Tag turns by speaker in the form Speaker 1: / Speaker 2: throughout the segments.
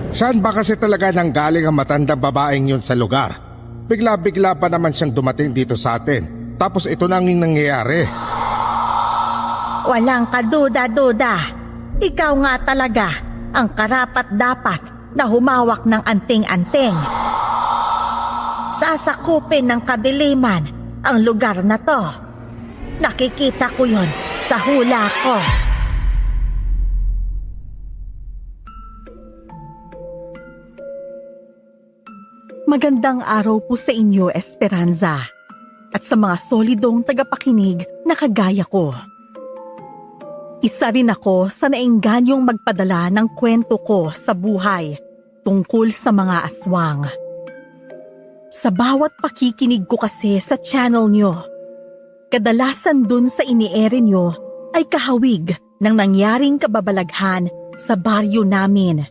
Speaker 1: Saan ba kasi talaga nanggaling ang matandang babaeng yun sa lugar? Bigla-bigla pa naman siyang dumating dito sa atin. Tapos ito na ang nangyayari.
Speaker 2: Walang kaduda-duda. Ikaw nga talaga ang karapat-dapat na humawak ng anting-anting. Sasakupin ng kadiliman ang lugar na to. Nakikita ko yon sa hula ko.
Speaker 3: Magandang araw po sa inyo, Esperanza, at sa mga solidong tagapakinig na kagaya ko. Isa rin ako sa naingganyong magpadala ng kwento ko sa buhay tungkol sa mga aswang. Sa bawat pakikinig ko kasi sa channel nyo, kadalasan dun sa iniere nyo ay kahawig ng nangyaring kababalaghan sa baryo namin.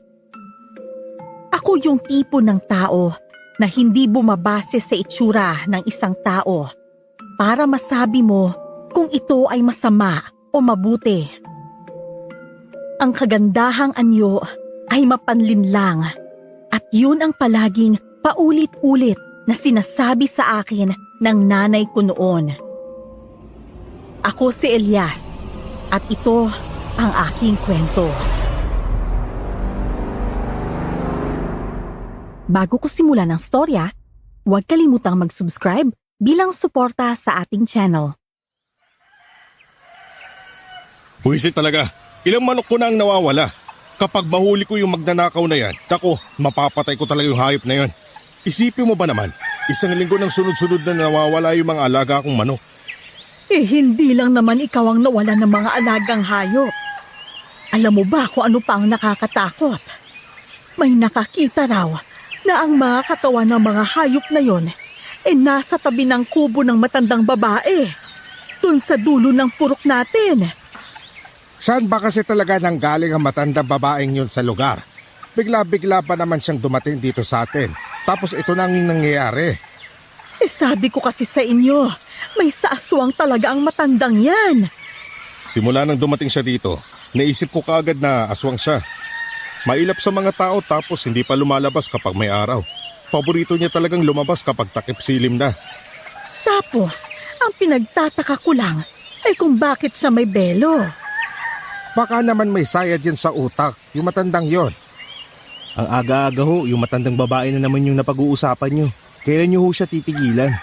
Speaker 3: Ako yung tipo ng tao na hindi bumabase sa itsura ng isang tao para masabi mo kung ito ay masama o mabuti. Ang kagandahang anyo ay mapanlinlang at yun ang palaging paulit-ulit na sinasabi sa akin ng nanay ko noon. Ako si Elias at ito ang aking kwento. Bago ko simulan ang storya, huwag kalimutang mag-subscribe bilang suporta sa ating channel.
Speaker 1: Buwisit talaga. Ilang manok ko na ang nawawala. Kapag mahuli ko yung magnanakaw na yan, tako, mapapatay ko talaga yung hayop na yan. Isipin mo ba naman, isang linggo ng sunod-sunod na nawawala yung mga alaga kong manok.
Speaker 3: Hindi lang naman ikaw ang nawala ng mga alagang hayop. Alam mo ba kung ano pa ang nakakatakot? May nakakita raw na ang mga katawan ng mga hayop na yon ay nasa tabi ng kubo ng matandang babae, dun sa dulo ng purok natin.
Speaker 1: Saan ba kasi talaga nanggaling ang matandang babaeng yun sa lugar? Bigla-bigla pa naman siyang dumating dito sa atin. Tapos ito na ang nangyayari.
Speaker 3: Sabi ko kasi sa inyo, may saaswang talaga ang matandang yan.
Speaker 1: Simula nang dumating siya dito, naisip ko kaagad na aswang siya. Mailap sa mga tao tapos hindi pa lumalabas kapag may araw. Paborito niya talagang lumabas kapag takip silim na.
Speaker 3: Tapos, ang pinagtataka ko lang ay kung bakit siya may belo.
Speaker 1: Baka naman may sayad yan sa utak, yung matandang yon.
Speaker 4: Ang aga-aga ho, yung matandang babae na naman yung napag-uusapan nyo. Kailan nyo ho siya titigilan?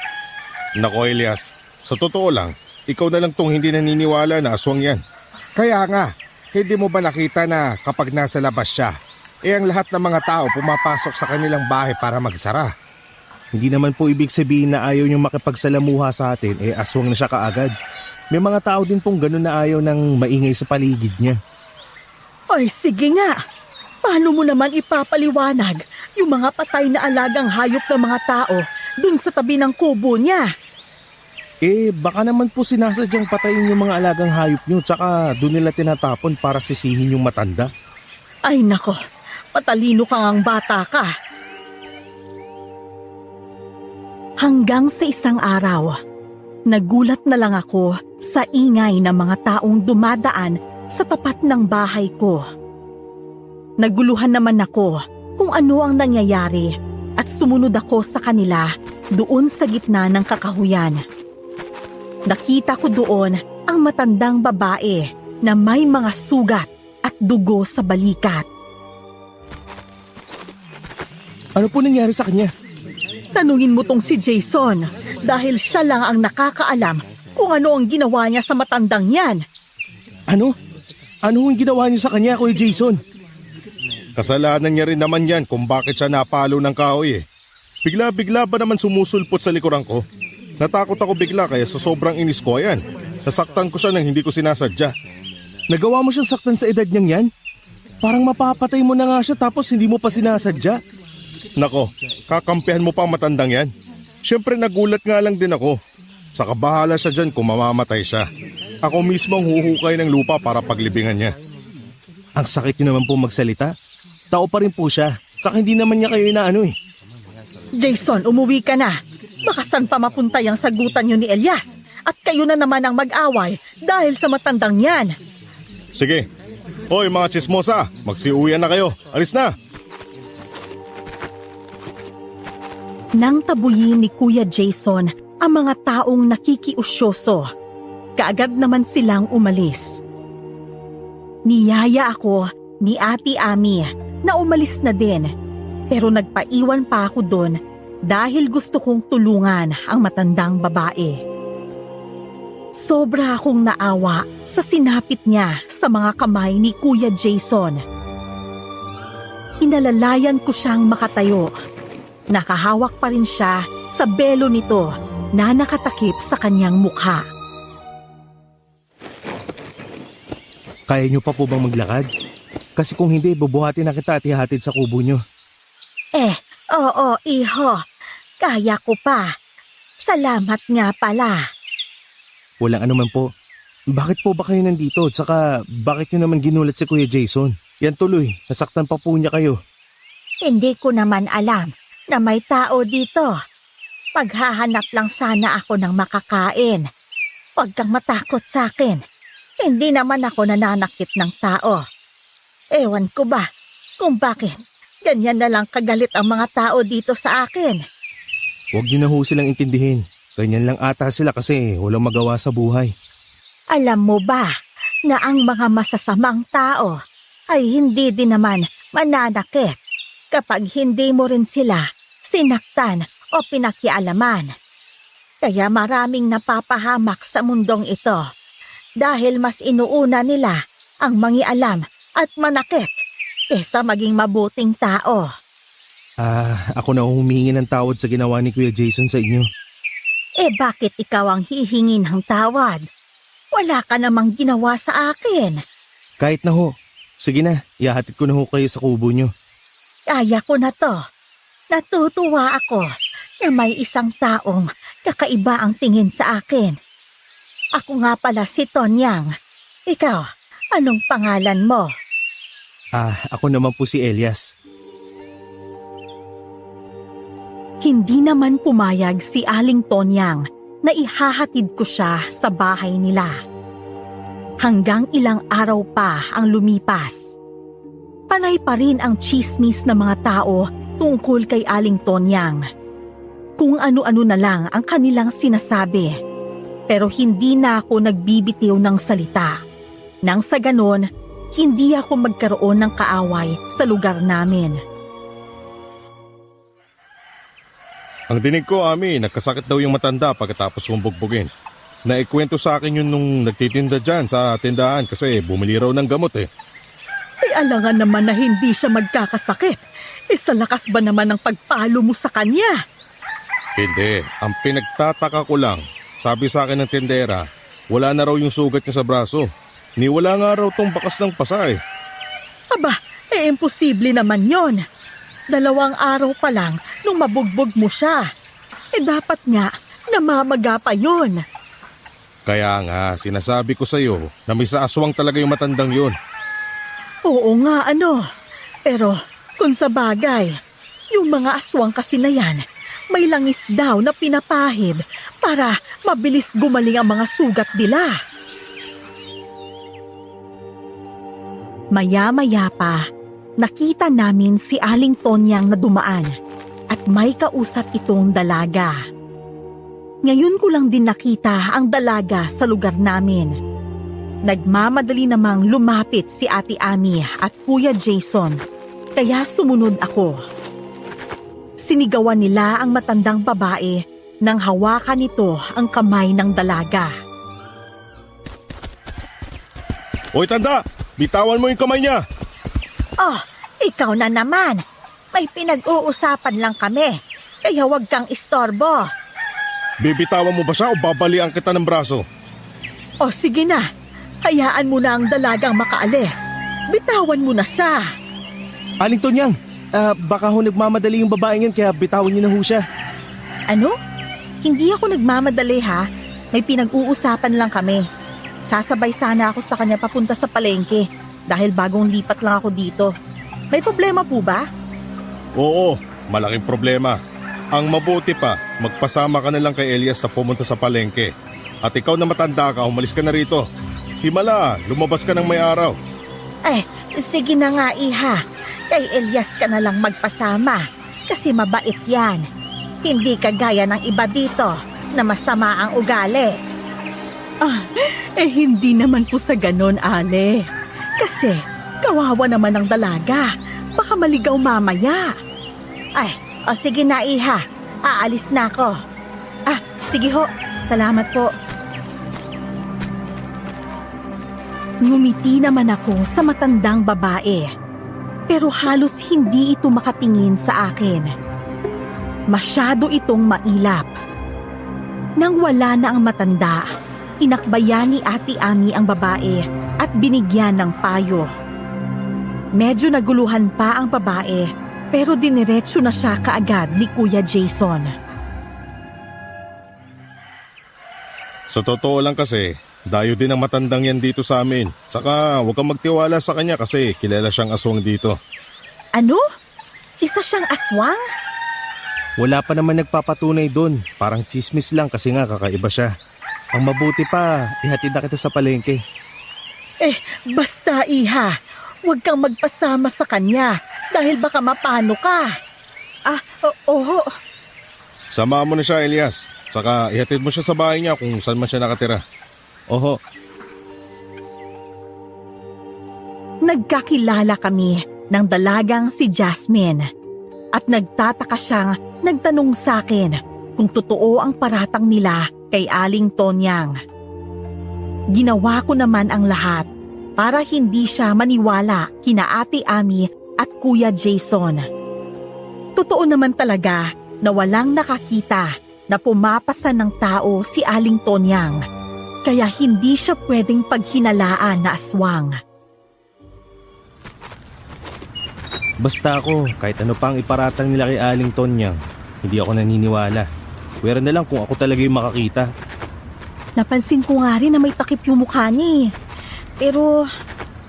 Speaker 1: Nako Elias, sa totoo lang, ikaw na lang tong hindi naniniwala na aswang yan. Kaya nga, hindi mo ba nakita na kapag nasa labas siya, ang lahat ng mga tao pumapasok sa kanilang bahay para magsara?
Speaker 4: Hindi naman po ibig sabihin na ayaw nyo makipagsalamuha sa atin, aswang na siya kaagad. May mga tao din pong ganun na ayaw ng maingay sa paligid niya.
Speaker 3: Ay sige nga, paano mo naman ipapaliwanag yung mga patay na alagang hayop ng mga tao dun sa tabi ng kubo niya?
Speaker 4: Baka naman po sinasadyang patayin yung mga alagang hayop nyo tsaka doon nila tinatapon para sisihin yung matanda.
Speaker 3: Ay nako, matalino kang ang bata ka. Hanggang sa isang araw, nagulat na lang ako sa ingay ng mga taong dumadaan sa tapat ng bahay ko. Naguluhan naman ako kung ano ang nangyayari at sumunod ako sa kanila doon sa gitna ng kakahuyan. Nakita ko doon ang matandang babae na may mga sugat at dugo sa balikat.
Speaker 4: Ano po nangyari sa kanya?
Speaker 3: Tanungin mo tong si Jason dahil siya lang ang nakakaalam kung ano ang ginawa niya sa matandang yan.
Speaker 4: Ano? Ano ang ginawa niyo sa kanya, Kuya Jason?
Speaker 1: Kasalanan niya rin naman yan kung bakit siya napalo ng kahoy. Bigla-bigla ba naman sumusulpot sa likuran ko? Natakot ako bigla kaya sa sobrang inis ko ayan. Nasaktan ko siya nang hindi ko sinasadya.
Speaker 4: Nagawa mo siyang saktan sa edad niyang yan? Parang mapapatay mo na nga siya tapos hindi mo pa sinasadya.
Speaker 1: Nako, kakampihan mo pa ang matandang yan. Siyempre nagulat nga lang din ako. Saka bahala siya dyan kung mamamatay siya. Ako mismo ang huhukay ng lupa para paglibingan niya.
Speaker 4: Ang sakit niyo naman po magsalita. Tao pa rin po siya. Saka hindi naman niya kayo inaano
Speaker 3: Jason, umuwi ka na. Baka saan pa mapunta yung sagutan niyo ni Elias at kayo na naman ang mag-away dahil sa matandang yan.
Speaker 1: Sige. Hoy mga chismosa, magsiuwian na kayo. Alis na.
Speaker 3: Nang tabuyin ni Kuya Jason ang mga taong nakikiusyoso, kaagad naman silang umalis. Niyaya ako ni Ate Ami na umalis na din, pero nagpaiwan pa ako doon dahil gusto kong tulungan ang matandang babae. Sobra akong naawa sa sinapit niya sa mga kamay ni Kuya Jason. Inalalayan ko siyang makatayo. Nakahawak pa rin siya sa belo nito na nakatakip sa kanyang mukha.
Speaker 4: Kaya niyo pa po bang maglakad? Kasi kung hindi, bubuhatin na kita at ihatid sa kubo niyo.
Speaker 2: Oo, iho. Kaya ko pa. Salamat nga pala.
Speaker 4: Walang anuman po. Bakit po ba kayo nandito? Tsaka bakit niyo naman ginulat si Kuya Jason? Yan tuloy, nasaktan pa po niya kayo.
Speaker 2: Hindi ko naman alam na may tao dito. Paghahanap lang sana ako ng makakain. Huwag kang matakot sa akin. Hindi naman ako nananakit ng tao. Ewan ko ba kung bakit ganyan na lang kagalit ang mga tao dito sa akin.
Speaker 4: Huwag niyo na ho silang intindihin. Ganyan lang ata sila kasi walang magawa sa buhay.
Speaker 2: Alam mo ba na ang mga masasamang tao ay hindi din naman mananakit kapag hindi mo rin sila sinaktan o pinakialaman. Kaya maraming napapahamak sa mundong ito dahil mas inuuna nila ang mangialam at manakit kesa maging mabuting tao.
Speaker 4: Ako na humingi ng tawad sa ginawa ni Kuya Jason sa inyo.
Speaker 2: Bakit ikaw ang hihingin ng tawad? Wala ka namang ginawa sa akin.
Speaker 4: Kahit na ho. Sige na, ihahatid ko na ho kayo sa kubo niyo.
Speaker 2: Kaya ko na to. Natutuwa ako na may isang taong kakaiba ang tingin sa akin. Ako nga pala si Tonyang. Ikaw, anong pangalan mo?
Speaker 4: Ako naman po si Elias.
Speaker 3: Hindi naman pumayag si Aling Tonyang na ihahatid ko siya sa bahay nila. Hanggang ilang araw pa ang lumipas. Panay pa rin ang tsismis ng mga tao tungkol kay Aling Tonyang. Kung ano-ano na lang ang kanilang sinasabi. Pero hindi na ako nagbibitiw ng salita. Nang sa ganon, hindi ako magkaroon ng kaaway sa lugar namin.
Speaker 1: Ang dinig ko, Ami, nagkasakit daw yung matanda pagkatapos kong bugbugin. Naikwento sa akin yun nung nagtitinda dyan sa tindahan kasi bumili raw ng gamot eh.
Speaker 3: Ay alangan naman na hindi siya magkakasakit. Sa lakas ba naman ng pagpalo mo sa kanya?
Speaker 1: Hindi, ang pinagtataka ko lang, sabi sa akin ng tindera, wala na raw yung sugat niya sa braso. Ni wala nga raw tong bakas ng pasa eh.
Speaker 3: Aba, imposible naman yon. 2 araw pa lang nung mabugbog mo siya. Dapat nga, namamaga pa yun.
Speaker 1: Kaya nga, sinasabi ko sa'yo na may saaswang talaga yung matandang yun.
Speaker 3: Oo nga, Pero kung sa bagay, yung mga aswang kasi na yan, may langis daw na pinapahid para mabilis gumaling ang mga sugat nila. Maya-maya pa, nakita namin si Aling Tonyang na dumaan at may kausap itong dalaga. Ngayon ko lang din nakita ang dalaga sa lugar namin. Nagmamadali namang lumapit si Ate Ami at Kuya Jason, kaya sumunod ako. Sinigawan nila ang matandang babae nang hawakan nito ang kamay ng dalaga.
Speaker 1: Hoy tanda, bitawan mo yung kamay niya!
Speaker 2: Oh, ikaw na naman. May pinag-uusapan lang kami, kaya huwag kang istorbo.
Speaker 1: Bibitawan mo ba siya o babalian kita ng braso?
Speaker 3: O sige na, hayaan mo na ang dalagang makaalis. Bitawan mo na siya.
Speaker 4: Aling Tonyang, baka ho nagmamadali yung babaeng yan kaya bitawan niyo na ho siya.
Speaker 3: Ano? Hindi ako nagmamadali ha. May pinag-uusapan lang kami. Sasabay sana ako sa kanya papunta sa palengke dahil bagong lipat lang ako dito. May problema po ba?
Speaker 1: Oo, malaking problema. Ang mabuti pa, magpasama ka na lang kay Elias na pumunta sa palengke. At ikaw na matanda ka, umalis ka na rito. Himala, lumabas ka ng may araw.
Speaker 2: Sige na nga iha. Kay Elias ka na lang magpasama kasi mabait yan. Hindi kagaya ng iba dito na masama ang ugali.
Speaker 3: Hindi naman po sa ganon, Ale. Kasi, kawawa naman ang dalaga. Baka maligaw mamaya.
Speaker 2: Ay, o sige na iha. Aalis na ako.
Speaker 3: Sige ho. Salamat po. Ngumiti naman ako sa matandang babae. Pero halos hindi ito makatingin sa akin. Masyado itong mailap. Nang wala na ang matanda, inakbayan ni Ate Ami ang babae at binigyan ng payo. Medyo naguluhan pa ang babae pero diniretso na siya kaagad ni Kuya Jason.
Speaker 1: Sa totoo lang kasi, dayo din ang matandang yan dito sa amin. Saka huwag kang magtiwala sa kanya kasi kilala siyang aswang dito.
Speaker 2: Ano? Isa siyang aswang?
Speaker 4: Wala pa naman nagpapatunay doon. Parang chismis lang kasi nga kakaiba siya. Ang mabuti pa, ihatid na kita sa palengke.
Speaker 3: Basta iha, huwag kang magpasama sa kanya dahil baka mapano ka. Oo.
Speaker 1: Samahan mo na siya, Elias. Saka ihatid mo siya sa bahay niya kung saan man siya nakatira.
Speaker 4: Oho.
Speaker 3: Nagkakilala kami ng dalagang si Jasmine at nagtataka siyang nagtanong sa akin kung totoo ang paratang nila kay Aling Tonyang. Ginawa ko naman ang lahat para hindi siya maniwala kina Ate Ami at Kuya Jason. Totoo naman talaga na walang nakakita na pumapasan ng tao si Aling Tonyang, kaya hindi siya pwedeng paghinalaan na aswang.
Speaker 4: Basta ako, kahit ano pang iparatang nila kay Aling Tonyang, hindi ako naniniwala. Pwera na lang kung ako talaga yung makakita.
Speaker 3: Napansin ko nga rin na may takip yung mukha niya. Pero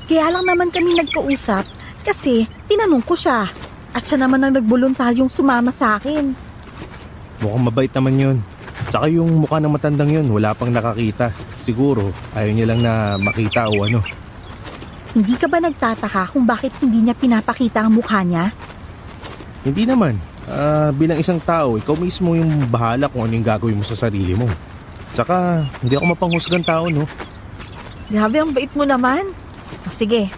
Speaker 3: kaya lang naman kami nagkausap kasi tinanong ko siya at siya naman ang nagboluntaryong sumama sa akin.
Speaker 4: Mukhang mabait naman yun. Tsaka yung mukha ng matandang yun, wala pang nakakita. Siguro, ayaw niya lang na makita o ano.
Speaker 3: Hindi ka ba nagtataka kung bakit hindi niya pinapakita ang mukha niya?
Speaker 4: Hindi naman. Bilang isang tao, ikaw mismo yung bahala kung ano yung gagawin mo sa sarili mo. Tsaka, hindi ako mapanghusgang tao, no?
Speaker 3: Grabe, ang bait mo naman. Sige,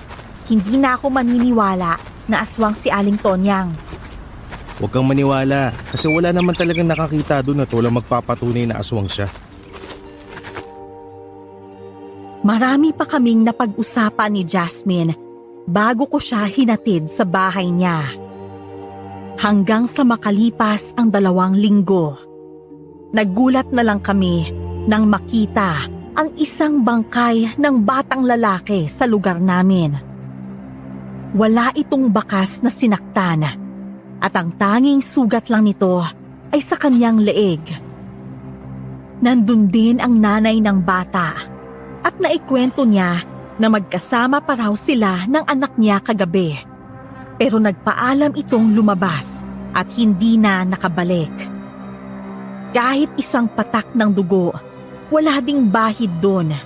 Speaker 3: hindi na ako maniniwala na aswang si Aling Tonyang.
Speaker 4: Huwag kang maniwala kasi wala naman talagang nakakita doon at walang magpapatunay na aswang siya.
Speaker 3: Marami pa kaming napag-usapan ni Jasmine bago ko siya hinatid sa bahay niya. Hanggang sa makalipas ang 2 linggo, nagulat na lang kami nang makita ang isang bangkay ng batang lalaki sa lugar namin. Wala itong bakas na sinaktan at ang tanging sugat lang nito ay sa kanyang leeg. Nandun din ang nanay ng bata at naikwento niya na magkasama pa raw sila ng anak niya kagabi. Pero nagpaalam itong lumabas at hindi na nakabalik. Kahit isang patak ng dugo, wala ding bahid doon.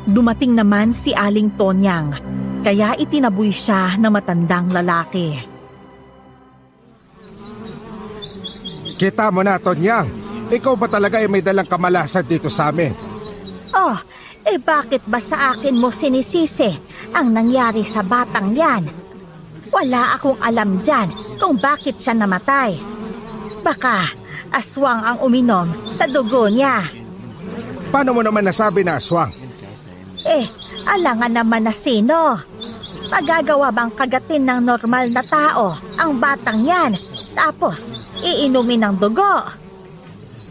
Speaker 3: Dumating naman si Aling Tonyang, kaya itinaboy siya ng matandang lalaki.
Speaker 1: Kita mo na, Tonyang. Ikaw ba talaga ay may dalang kamalasan dito sa amin?
Speaker 2: Oh, bakit ba sa akin mo sinisisi ang nangyari sa batang yan? Wala akong alam dyan kung bakit siya namatay. Baka aswang ang uminom sa dugo niya.
Speaker 1: Paano mo naman nasabi na aswang?
Speaker 2: Alangan naman na sino. Magagawa bang kagatin ng normal na tao ang batang yan tapos iinumin ng dugo?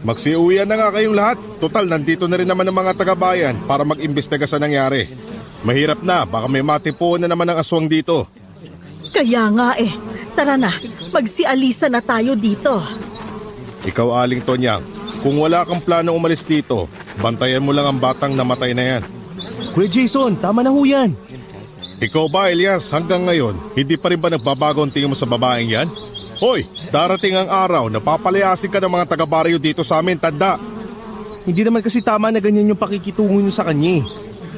Speaker 1: Magsiuwian na nga kayong lahat. Total, nandito na rin naman ang mga taga-bayan para mag-imbestiga sa nangyari. Mahirap na, baka may matipuan na naman ang aswang dito.
Speaker 3: Kaya nga tara na, magsialisa na tayo dito.
Speaker 1: Ikaw, Aling Tonyang, kung wala kang plano umalis dito, bantayan mo lang ang batang namatay na yan.
Speaker 4: Kuya Jason, tama na ho yan.
Speaker 1: Ikaw ba, Elias, hanggang ngayon, hindi pa rin ba nagbabago ang tingin mo sa babaeng yan? Hoy, darating ang araw na papalayasin ka ng mga taga-baryo dito sa amin, tanda.
Speaker 4: Hindi naman kasi tama na ganyan yung pakikitungo nyo sa kanya.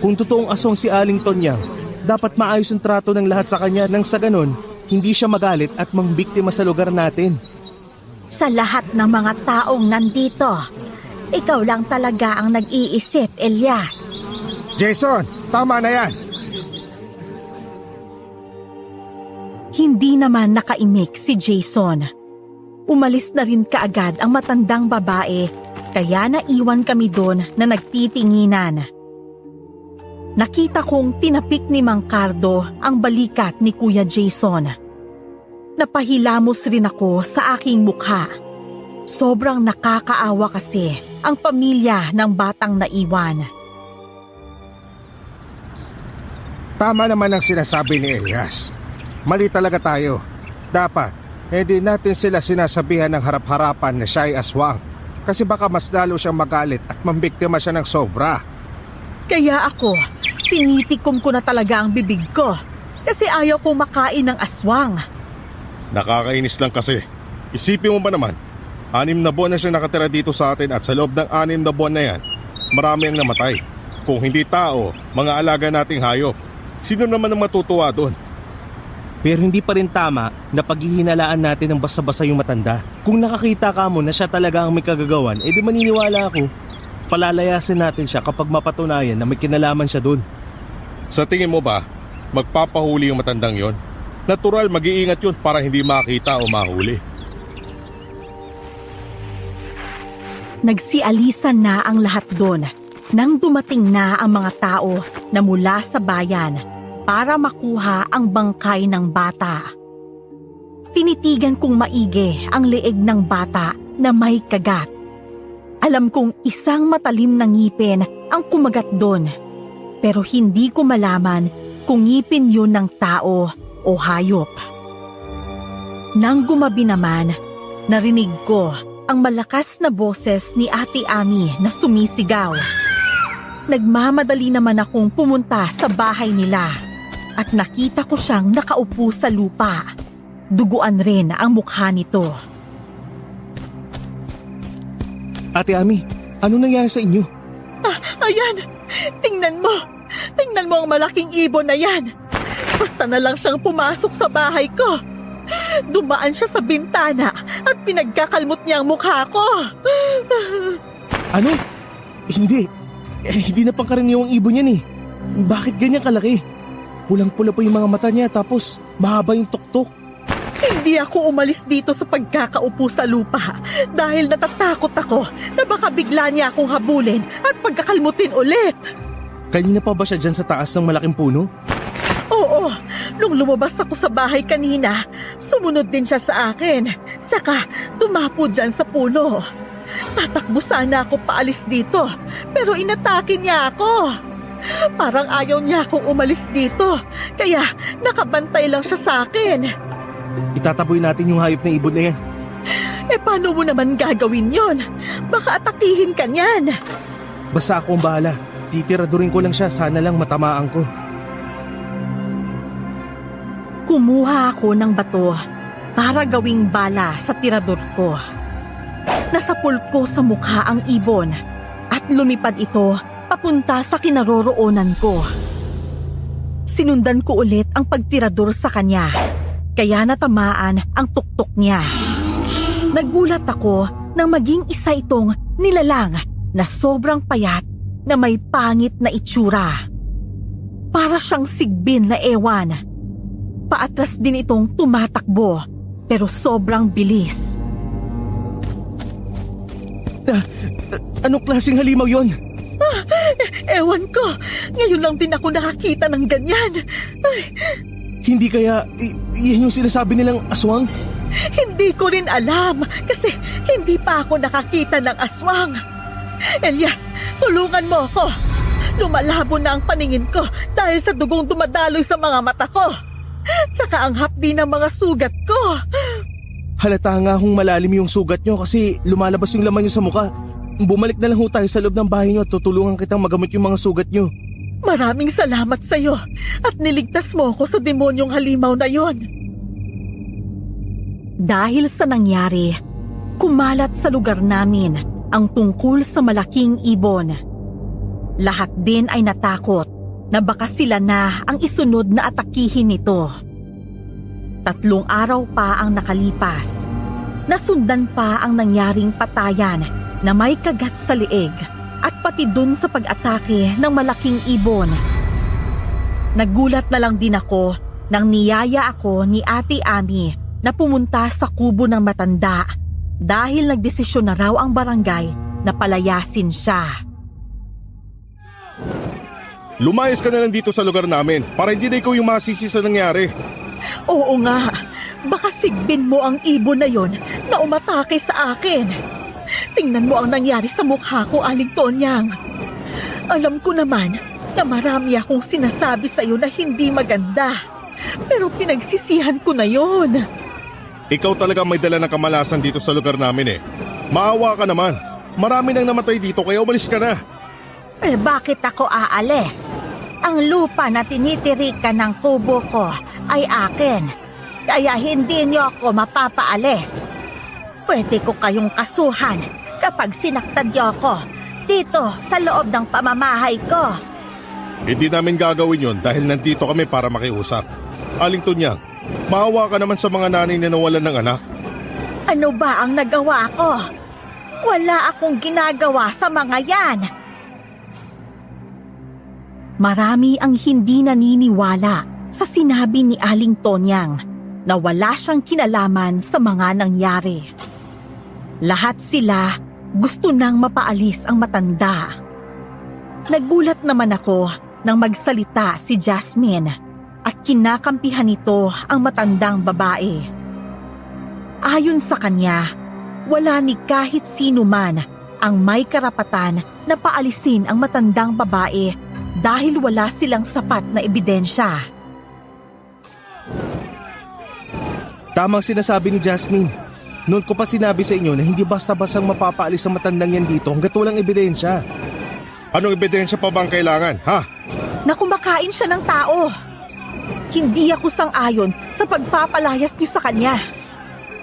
Speaker 4: Kung totoong aswang si Aling Tonyang, dapat maayos ang trato ng lahat sa kanya nang sa ganon, hindi siya magalit at mangbiktima sa lugar natin.
Speaker 2: sa lahat ng mga taong nandito. Ikaw lang talaga ang nag-iisip, Elias.
Speaker 1: Jason, tama na yan.
Speaker 3: Hindi naman nakaimik si Jason. Umalis na rin kaagad ang matandang babae, kaya naiwan kami doon na nagtitinginan. Nakita kong tinapik ni Mang Cardo ang balikat ni Kuya Jason. Napahilamos rin ako sa aking mukha. Sobrang nakakaawa kasi ang pamilya ng batang naiwan.
Speaker 1: Tama naman ang sinasabi ni Elias. Mali talaga tayo. Dapat, hindi natin sila sinasabihan ng harap-harapan na siya ay aswang. Kasi baka mas lalo siyang magalit at mambiktima siya ng sobra.
Speaker 3: Kaya ako, tinitikom ko na talaga ang bibig ko kasi ayaw kong makain ng aswang.
Speaker 1: Nakakainis lang kasi. Isipin mo ba naman, 6 na buwan na siya nakatira dito sa atin at sa loob ng 6 na buwan na yan, marami ang namatay. Kung hindi tao, mga alaga nating hayop. Sino naman ang matutuwa doon?
Speaker 4: Pero hindi pa rin tama na paghihinalaan natin ng basta-basta yung matanda. Kung nakakita ka mo na siya talaga ang may kagagawan, edi maniniwala ako. Palalayasin natin siya kapag mapatunayan na may kinalaman siya doon.
Speaker 1: Sa tingin mo ba, magpapahuli yung matandang yon? Natural, mag-iingat yun para hindi makita o mahuli.
Speaker 3: Nagsialisan na ang lahat doon nang dumating na ang mga tao na mula sa bayan para makuha ang bangkay ng bata. Tinitigan kong maigi ang leeg ng bata na may kagat. Alam kong isang matalim na ngipin ang kumagat doon, pero hindi ko malaman kung ngipin yun ng tao o hayop. Nang gumabi naman, narinig ko ang malakas na boses ni Ate Ami na sumisigaw. Nagmamadali naman akong pumunta sa bahay nila at nakita ko siyang nakaupo sa lupa. Duguan rin ang mukha nito.
Speaker 4: Ate Ami, ano nangyari sa inyo?
Speaker 3: Ayan! Tingnan mo! Tingnan mo ang malaking ibon na yan! Basta na lang siyang pumasok sa bahay ko. Dumaan siya sa bintana at pinagkakalmot niya ang mukha ko.
Speaker 4: Ano? Hindi. Hindi na pangkaraniwang ibon yan eh. Bakit ganyan kalaki? Pulang-pula pa yung mga mata niya tapos mahaba yung tuktok.
Speaker 3: Hindi ako umalis dito sa pagkakaupo sa lupa dahil natatakot ako na baka bigla niya akong habulin at pagkakalmutin ulit.
Speaker 4: Kanina pa ba siya dyan sa taas ng malaking puno?
Speaker 3: Oo, nung lumabas ako sa bahay kanina, sumunod din siya sa akin. Tsaka tumapo dyan sa puno. Tatakbo sana ako paalis dito, pero inatake niya ako. Parang ayaw niya akong umalis dito, kaya nakabantay lang siya sa akin.
Speaker 4: Itataboy natin yung hayop na ibon na yan.
Speaker 3: Paano mo naman gagawin yon? Baka atakihin ka niyan.
Speaker 4: Basta ako ang bahala. Titiradurin ko lang siya, sana lang matamaan ko.
Speaker 3: Kumuha ako ng bato para gawing bala sa tirador ko. Nasapul ko sa mukha ang ibon at lumipad ito papunta sa kinaroroonan ko. Sinundan ko ulit ang pagtirador sa kanya, kaya natamaan ang tuktok niya. Nagulat ako nang maging isa itong nilalang na sobrang payat na may pangit na itsura. Para siyang sigbin na ewan. Paatras din itong tumatakbo, pero sobrang bilis.
Speaker 4: Anong klaseng halimaw yon?
Speaker 3: Ewan ko, ngayon lang din ako nakakita ng ganyan.
Speaker 4: Hindi kaya yan yung sinasabi nilang aswang?
Speaker 3: Hindi ko rin alam kasi hindi pa ako nakakita ng aswang. Elias, tulungan mo ako. Lumalabo na ang paningin ko dahil sa dugong dumadaloy sa mga mata ko. Tsaka ang hapdi ng mga sugat ko.
Speaker 4: Halata nga hong malalim yung sugat nyo kasi lumalabas yung laman nyo sa mukha. Bumalik na lang ho tayo sa loob ng bahay nyo at tutulungan kitang magamot yung mga sugat nyo.
Speaker 3: Maraming salamat sa iyo at niligtas mo ako sa demonyong halimaw na yon. Dahil sa nangyari, kumalat sa lugar namin ang tungkol sa malaking ibon. Lahat din ay natakot na baka sila na ang isunod na atakihin nito. 3 araw pa ang nakalipas. Nasundan pa ang nangyaring patayan na may kagat sa leeg at pati dun sa pag-atake ng malaking ibon. Nagulat na lang din ako nang niyaya ako ni Ate Ami na pumunta sa kubo ng matanda dahil nagdesisyon na raw ang barangay na palayasin siya.
Speaker 1: Lumayas ka na lang dito sa lugar namin para hindi na ikaw yung masisi sa nangyari.
Speaker 3: Oo nga, baka sigbin mo ang ibon na yon na umatake sa akin. Tingnan mo ang nangyari sa mukha ko, Aling Tonyang. Alam ko naman na marami akong sinasabi sa iyo na hindi maganda. Pero pinagsisihan ko na yon.
Speaker 1: Ikaw talaga may dala ng kamalasan dito sa lugar namin eh. Maawa ka naman. Marami nang namatay dito kaya umalis ka na.
Speaker 2: Eh bakit ako aalis? Ang lupa na tinitirikan ng kubo ko ay akin. Kaya hindi niyo ako mapapaalis. Pwede ko kayong kasuhan kapag sinaktan niyo ako dito sa loob ng pamamahay ko.
Speaker 1: Hindi namin gagawin yon dahil nandito kami para makiusap. Aling Tonyang, maawa ka naman sa mga nanay na nawalan ng anak.
Speaker 2: Ano ba ang nagawa ko? Wala akong ginagawa sa mga yan.
Speaker 3: Marami ang hindi naniniwala sa sinabi ni Aling Tonyang na wala siyang kinalaman sa mga nangyari. Lahat sila gusto nang mapaalis ang matanda. Nagulat naman ako nang magsalita si Jasmine at kinakampihan nito ang matandang babae. Ayon sa kanya, wala ni kahit sino man ang may karapatan na paalisin ang matandang babae dahil wala silang sapat na ebidensya.
Speaker 4: Tamang sinasabi ni Jasmine. Noon ko pa sinabi sa inyo na hindi basta-bastang mapapaalis ang matandang yan dito hanggat walang ebidensya.
Speaker 1: Anong ebidensya pa bang kailangan, ha?
Speaker 3: Na kumakain siya ng tao. Hindi ako sang-ayon sa pagpapalayas niyo sa kanya.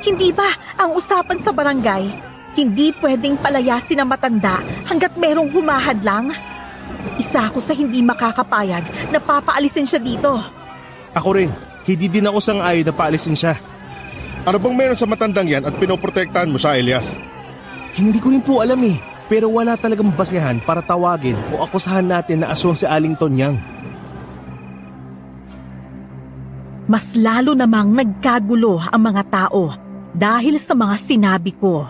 Speaker 3: Hindi ba ang usapan sa barangay, hindi pwedeng palayasin ang matanda hanggat merong humahadlang? Isa ako sa hindi makakapayag na papaalisin siya dito.
Speaker 4: Ako rin, hindi din ako sang-ayon na paalisin siya.
Speaker 1: Ano bang meron sa matandang yan at pinoprotektahan mo siya, Elias?
Speaker 4: Hindi ko rin po alam eh, pero wala talagang basehan para tawagin o akusahan natin na aswang si Aling Tonyang.
Speaker 3: Mas lalo namang nagkagulo ang mga tao dahil sa mga sinabi ko.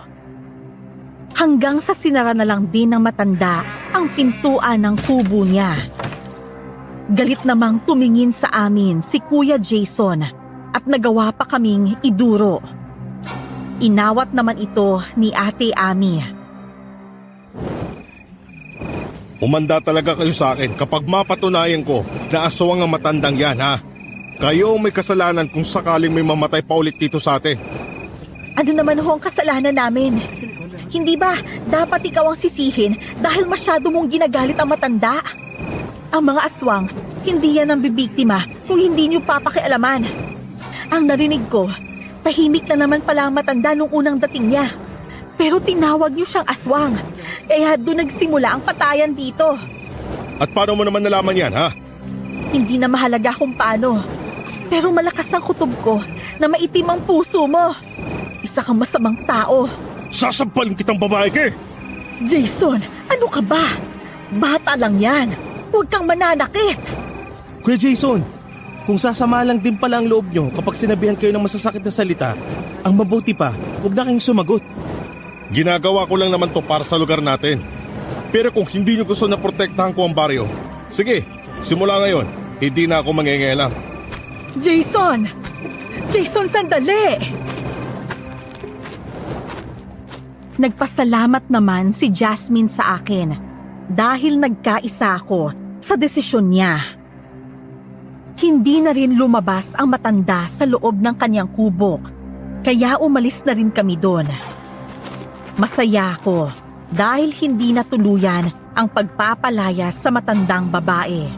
Speaker 3: Hanggang sa sinara na lang din ng matanda ang pintuan ng kubo niya. Galit namang tumingin sa amin si Kuya Jason at nagawa pa kaming iduro. Inawat naman ito ni Ate Ami.
Speaker 1: Umanda talaga kayo sa akin kapag mapatunayan ko na aswang ang matandang yan, ha? Kayo ang may kasalanan kung sakaling may mamatay pa ulit dito sa atin.
Speaker 3: Ano naman ho ang kasalanan namin? Hindi ba dapat ikaw ang sisihin dahil masyado mong ginagalit ang matanda? Ang mga aswang, hindi yan ang bibiktima kung hindi niyo papakialaman. Ang narinig ko, tahimik na naman pala ang matanda nung unang dating niya. Pero tinawag niyo siyang aswang, kaya doon nagsimula ang patayan dito.
Speaker 1: At paano mo naman nalaman yan, ha?
Speaker 3: Hindi na mahalaga kung paano. Pero malakas ang kutob ko na maitim ang puso mo. Isa kang masamang tao.
Speaker 1: Sasampalin kitang babae ka!
Speaker 3: Jason, ano ka ba? Bata lang yan. Huwag kang mananakit.
Speaker 4: Kuya Jason, kung sasama lang din pala ang loob nyo kapag sinabihan kayo ng masasakit na salita, ang mabuti pa, huwag na kayong sumagot.
Speaker 1: Ginagawa ko lang naman to para sa lugar natin. Pero kung hindi nyo gusto na protektahan ko ang baryo, sige, simula ngayon, hindi na ako mangingialam.
Speaker 3: Jason! Jason, sandali! Nagpasalamat naman si Jasmine sa akin dahil nagkaisa ako sa desisyon niya. Hindi na rin lumabas ang matanda sa loob ng kanyang kubo, kaya umalis na rin kami doon. Masaya ako dahil hindi na tuluyan ang pagpapalayas sa matandang babae.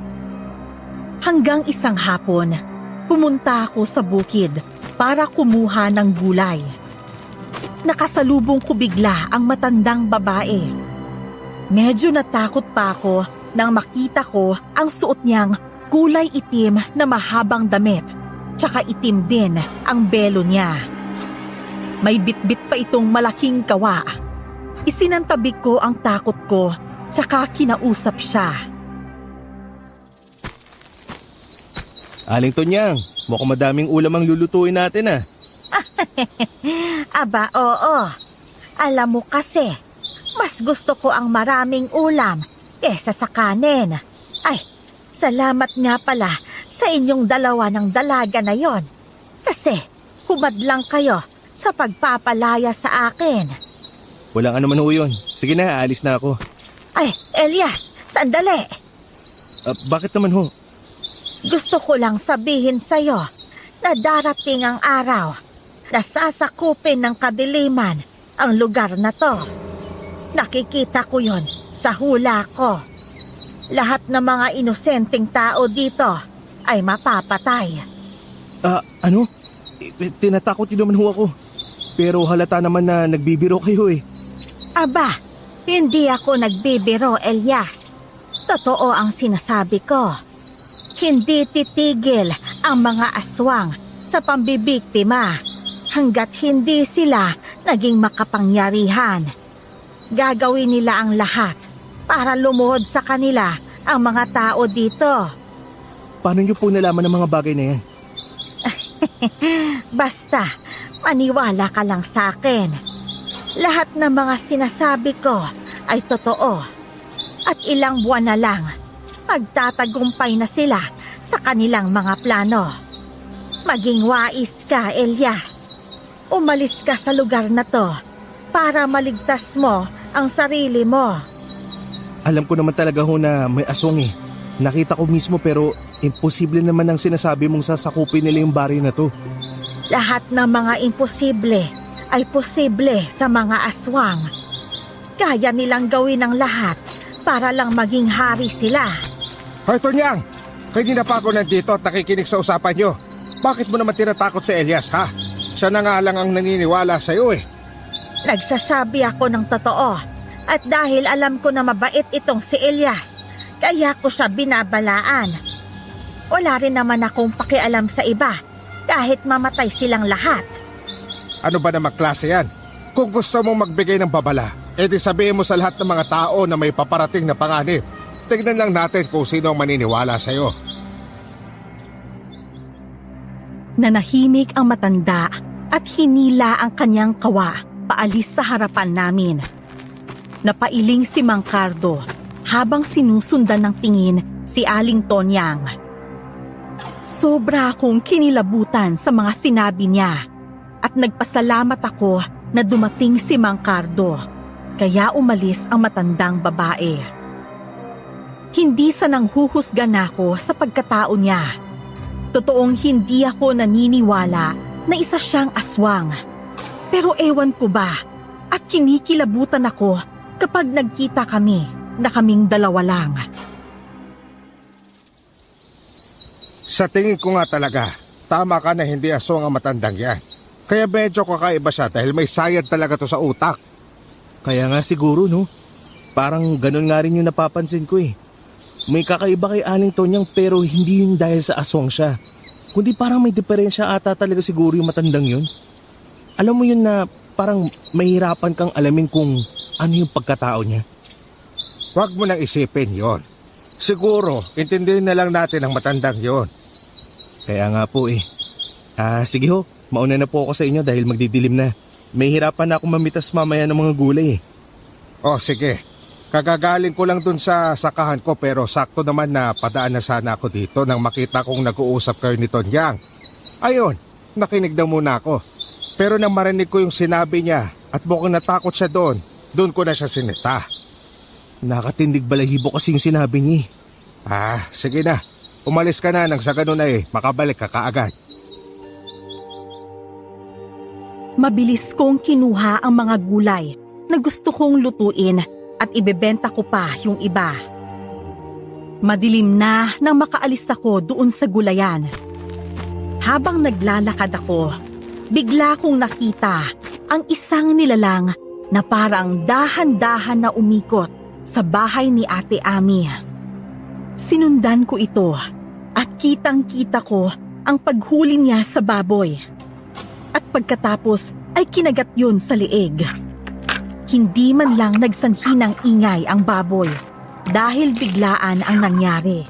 Speaker 3: Hanggang isang hapon, pumunta ako sa bukid para kumuha ng gulay. Nakasalubong ko bigla ang matandang babae. Medyo natakot pa ako nang makita ko ang suot niyang kulay itim na mahabang damit, tsaka itim din ang belo niya. May bitbit pa itong malaking kawa. Isinantabi ko ang takot ko, tsaka kinausap siya.
Speaker 4: Aling Tonyang, mukhang madaming ulam ang lulutuin natin ah.
Speaker 2: Aba, oo. Alam mo kasi, mas gusto ko ang maraming ulam kesa sa kanin. Ay, salamat nga pala sa inyong dalawa ng dalaga na yon. Kasi humadlang kayo sa pagpapalaya sa akin.
Speaker 4: Walang ano man ho yun. Sige na, aalis na ako.
Speaker 2: Ay, Elias, sandali.
Speaker 4: Bakit naman ho?
Speaker 2: Gusto ko lang sabihin sa'yo na darating ang araw na sasakupin ng kadiliman ang lugar na to. Nakikita ko yon sa hula ko. Lahat ng mga inosenteng tao dito ay mapapatay.
Speaker 4: Ano? Tinatakot din naman ho ako. Pero halata naman na nagbibiro kayo eh.
Speaker 2: Aba, hindi ako nagbibiro, Elias. Totoo ang sinasabi ko. Hindi titigil ang mga aswang sa pambibiktima hanggat hindi sila naging makapangyarihan. Gagawin nila ang lahat para lumuhod sa kanila ang mga tao dito.
Speaker 4: Paano niyo po nalaman ang mga bagay na yan?
Speaker 2: Basta, maniwala ka lang sa akin. Lahat ng mga sinasabi ko ay totoo. At ilang buwan na lang, magtatagumpay na sila sa kanilang mga plano. Maging wais ka, Elias. Umalis ka sa lugar na to para maligtas mo ang sarili mo.
Speaker 4: Alam ko naman talaga ho na may aswang eh. Nakita ko mismo pero imposible naman ang sinasabi mong sasakupin nila yung bari na to.
Speaker 2: Lahat ng mga imposible ay posible sa mga aswang. Kaya nilang gawin ang lahat para lang maging hari sila.
Speaker 1: Hoy, Tonyang! Kanina pa ako nandito at nakikinig sa usapan nyo. Bakit mo naman tinatakot si Elias, ha? Siya na nga lang ang naniniwala sa'yo eh.
Speaker 2: Nagsasabi ako ng totoo. At dahil alam ko na mabait itong si Elias, kaya ko siya binabalaan. Wala rin naman akong pakialam sa iba kahit mamatay silang lahat.
Speaker 1: Ano ba namang klase yan? Kung gusto mong magbigay ng babala, edi sabihin mo sa lahat ng mga tao na may paparating na panganib. Tignan lang natin kung sino ang maniniwala sa'yo.
Speaker 3: Nanahimik ang matanda at hinila ang kanyang kawa paalis sa harapan namin. Napailing si Mang Cardo habang sinusundan ng tingin si Aling Tonyang. Sobra akong kinilabutan sa mga sinabi niya at nagpasalamat ako na dumating si Mang Cardo kaya umalis ang matandang babae. Hindi sa nanghuhusgan ako sa pagkatao niya. Totoong hindi ako naniniwala na isa siyang aswang. Pero ewan ko ba at kinikilabutan ako kapag nagkita kami na kaming dalawa lang.
Speaker 1: Sa tingin ko nga talaga, tama ka na hindi aswang ang matandang yan. Kaya medyo kakaiba siya dahil may sayad talaga to sa utak.
Speaker 4: Kaya nga siguro no, parang ganun nga rin yung napapansin ko eh. May kakaiba kay Aling Tonyang pero hindi yun dahil sa aswang siya. Kundi parang may diferensya ata talaga siguro yung matandang yun. Alam mo yun na parang mahirapan kang alamin kung ano yung pagkatao niya.
Speaker 1: Huwag mo nang isipin yon. Siguro, intindihin na lang natin ang matandang yon.
Speaker 4: Kaya nga po eh. Sige ho, mauna na po ako sa inyo dahil magdidilim na. May hirapan na ako mamitas mamaya ng mga gulay eh.
Speaker 1: Oh, sige. Kagagaling ko lang dun sa sakahan ko pero sakto naman na padaan na sana ako dito nang makita kong nag-uusap kayo ni Tonyang. Ayun, nakinig daw muna ako. Pero nang marinig ko yung sinabi niya at mukhang natakot siya doon ko na siya sinita.
Speaker 4: Nakatindig balahibo kasi yung sinabi niya.
Speaker 1: Sige na. Umalis ka na nang sa ganun ay makabalik ka kaagad.
Speaker 3: Mabilis kong kinuha ang mga gulay na gusto kong lutuin at ibebenta ko pa yung iba. Madilim na nang makaalis ako doon sa gulayan. Habang naglalakad ako, bigla kong nakita ang isang nilalang na parang dahan-dahan na umikot sa bahay ni Ate Ami. Sinundan ko ito at kitang-kita ko ang paghuli niya sa baboy. At pagkatapos ay kinagat yun sa liig. Hindi man lang nagsanhi ng ingay ang baboy dahil biglaan ang nangyari.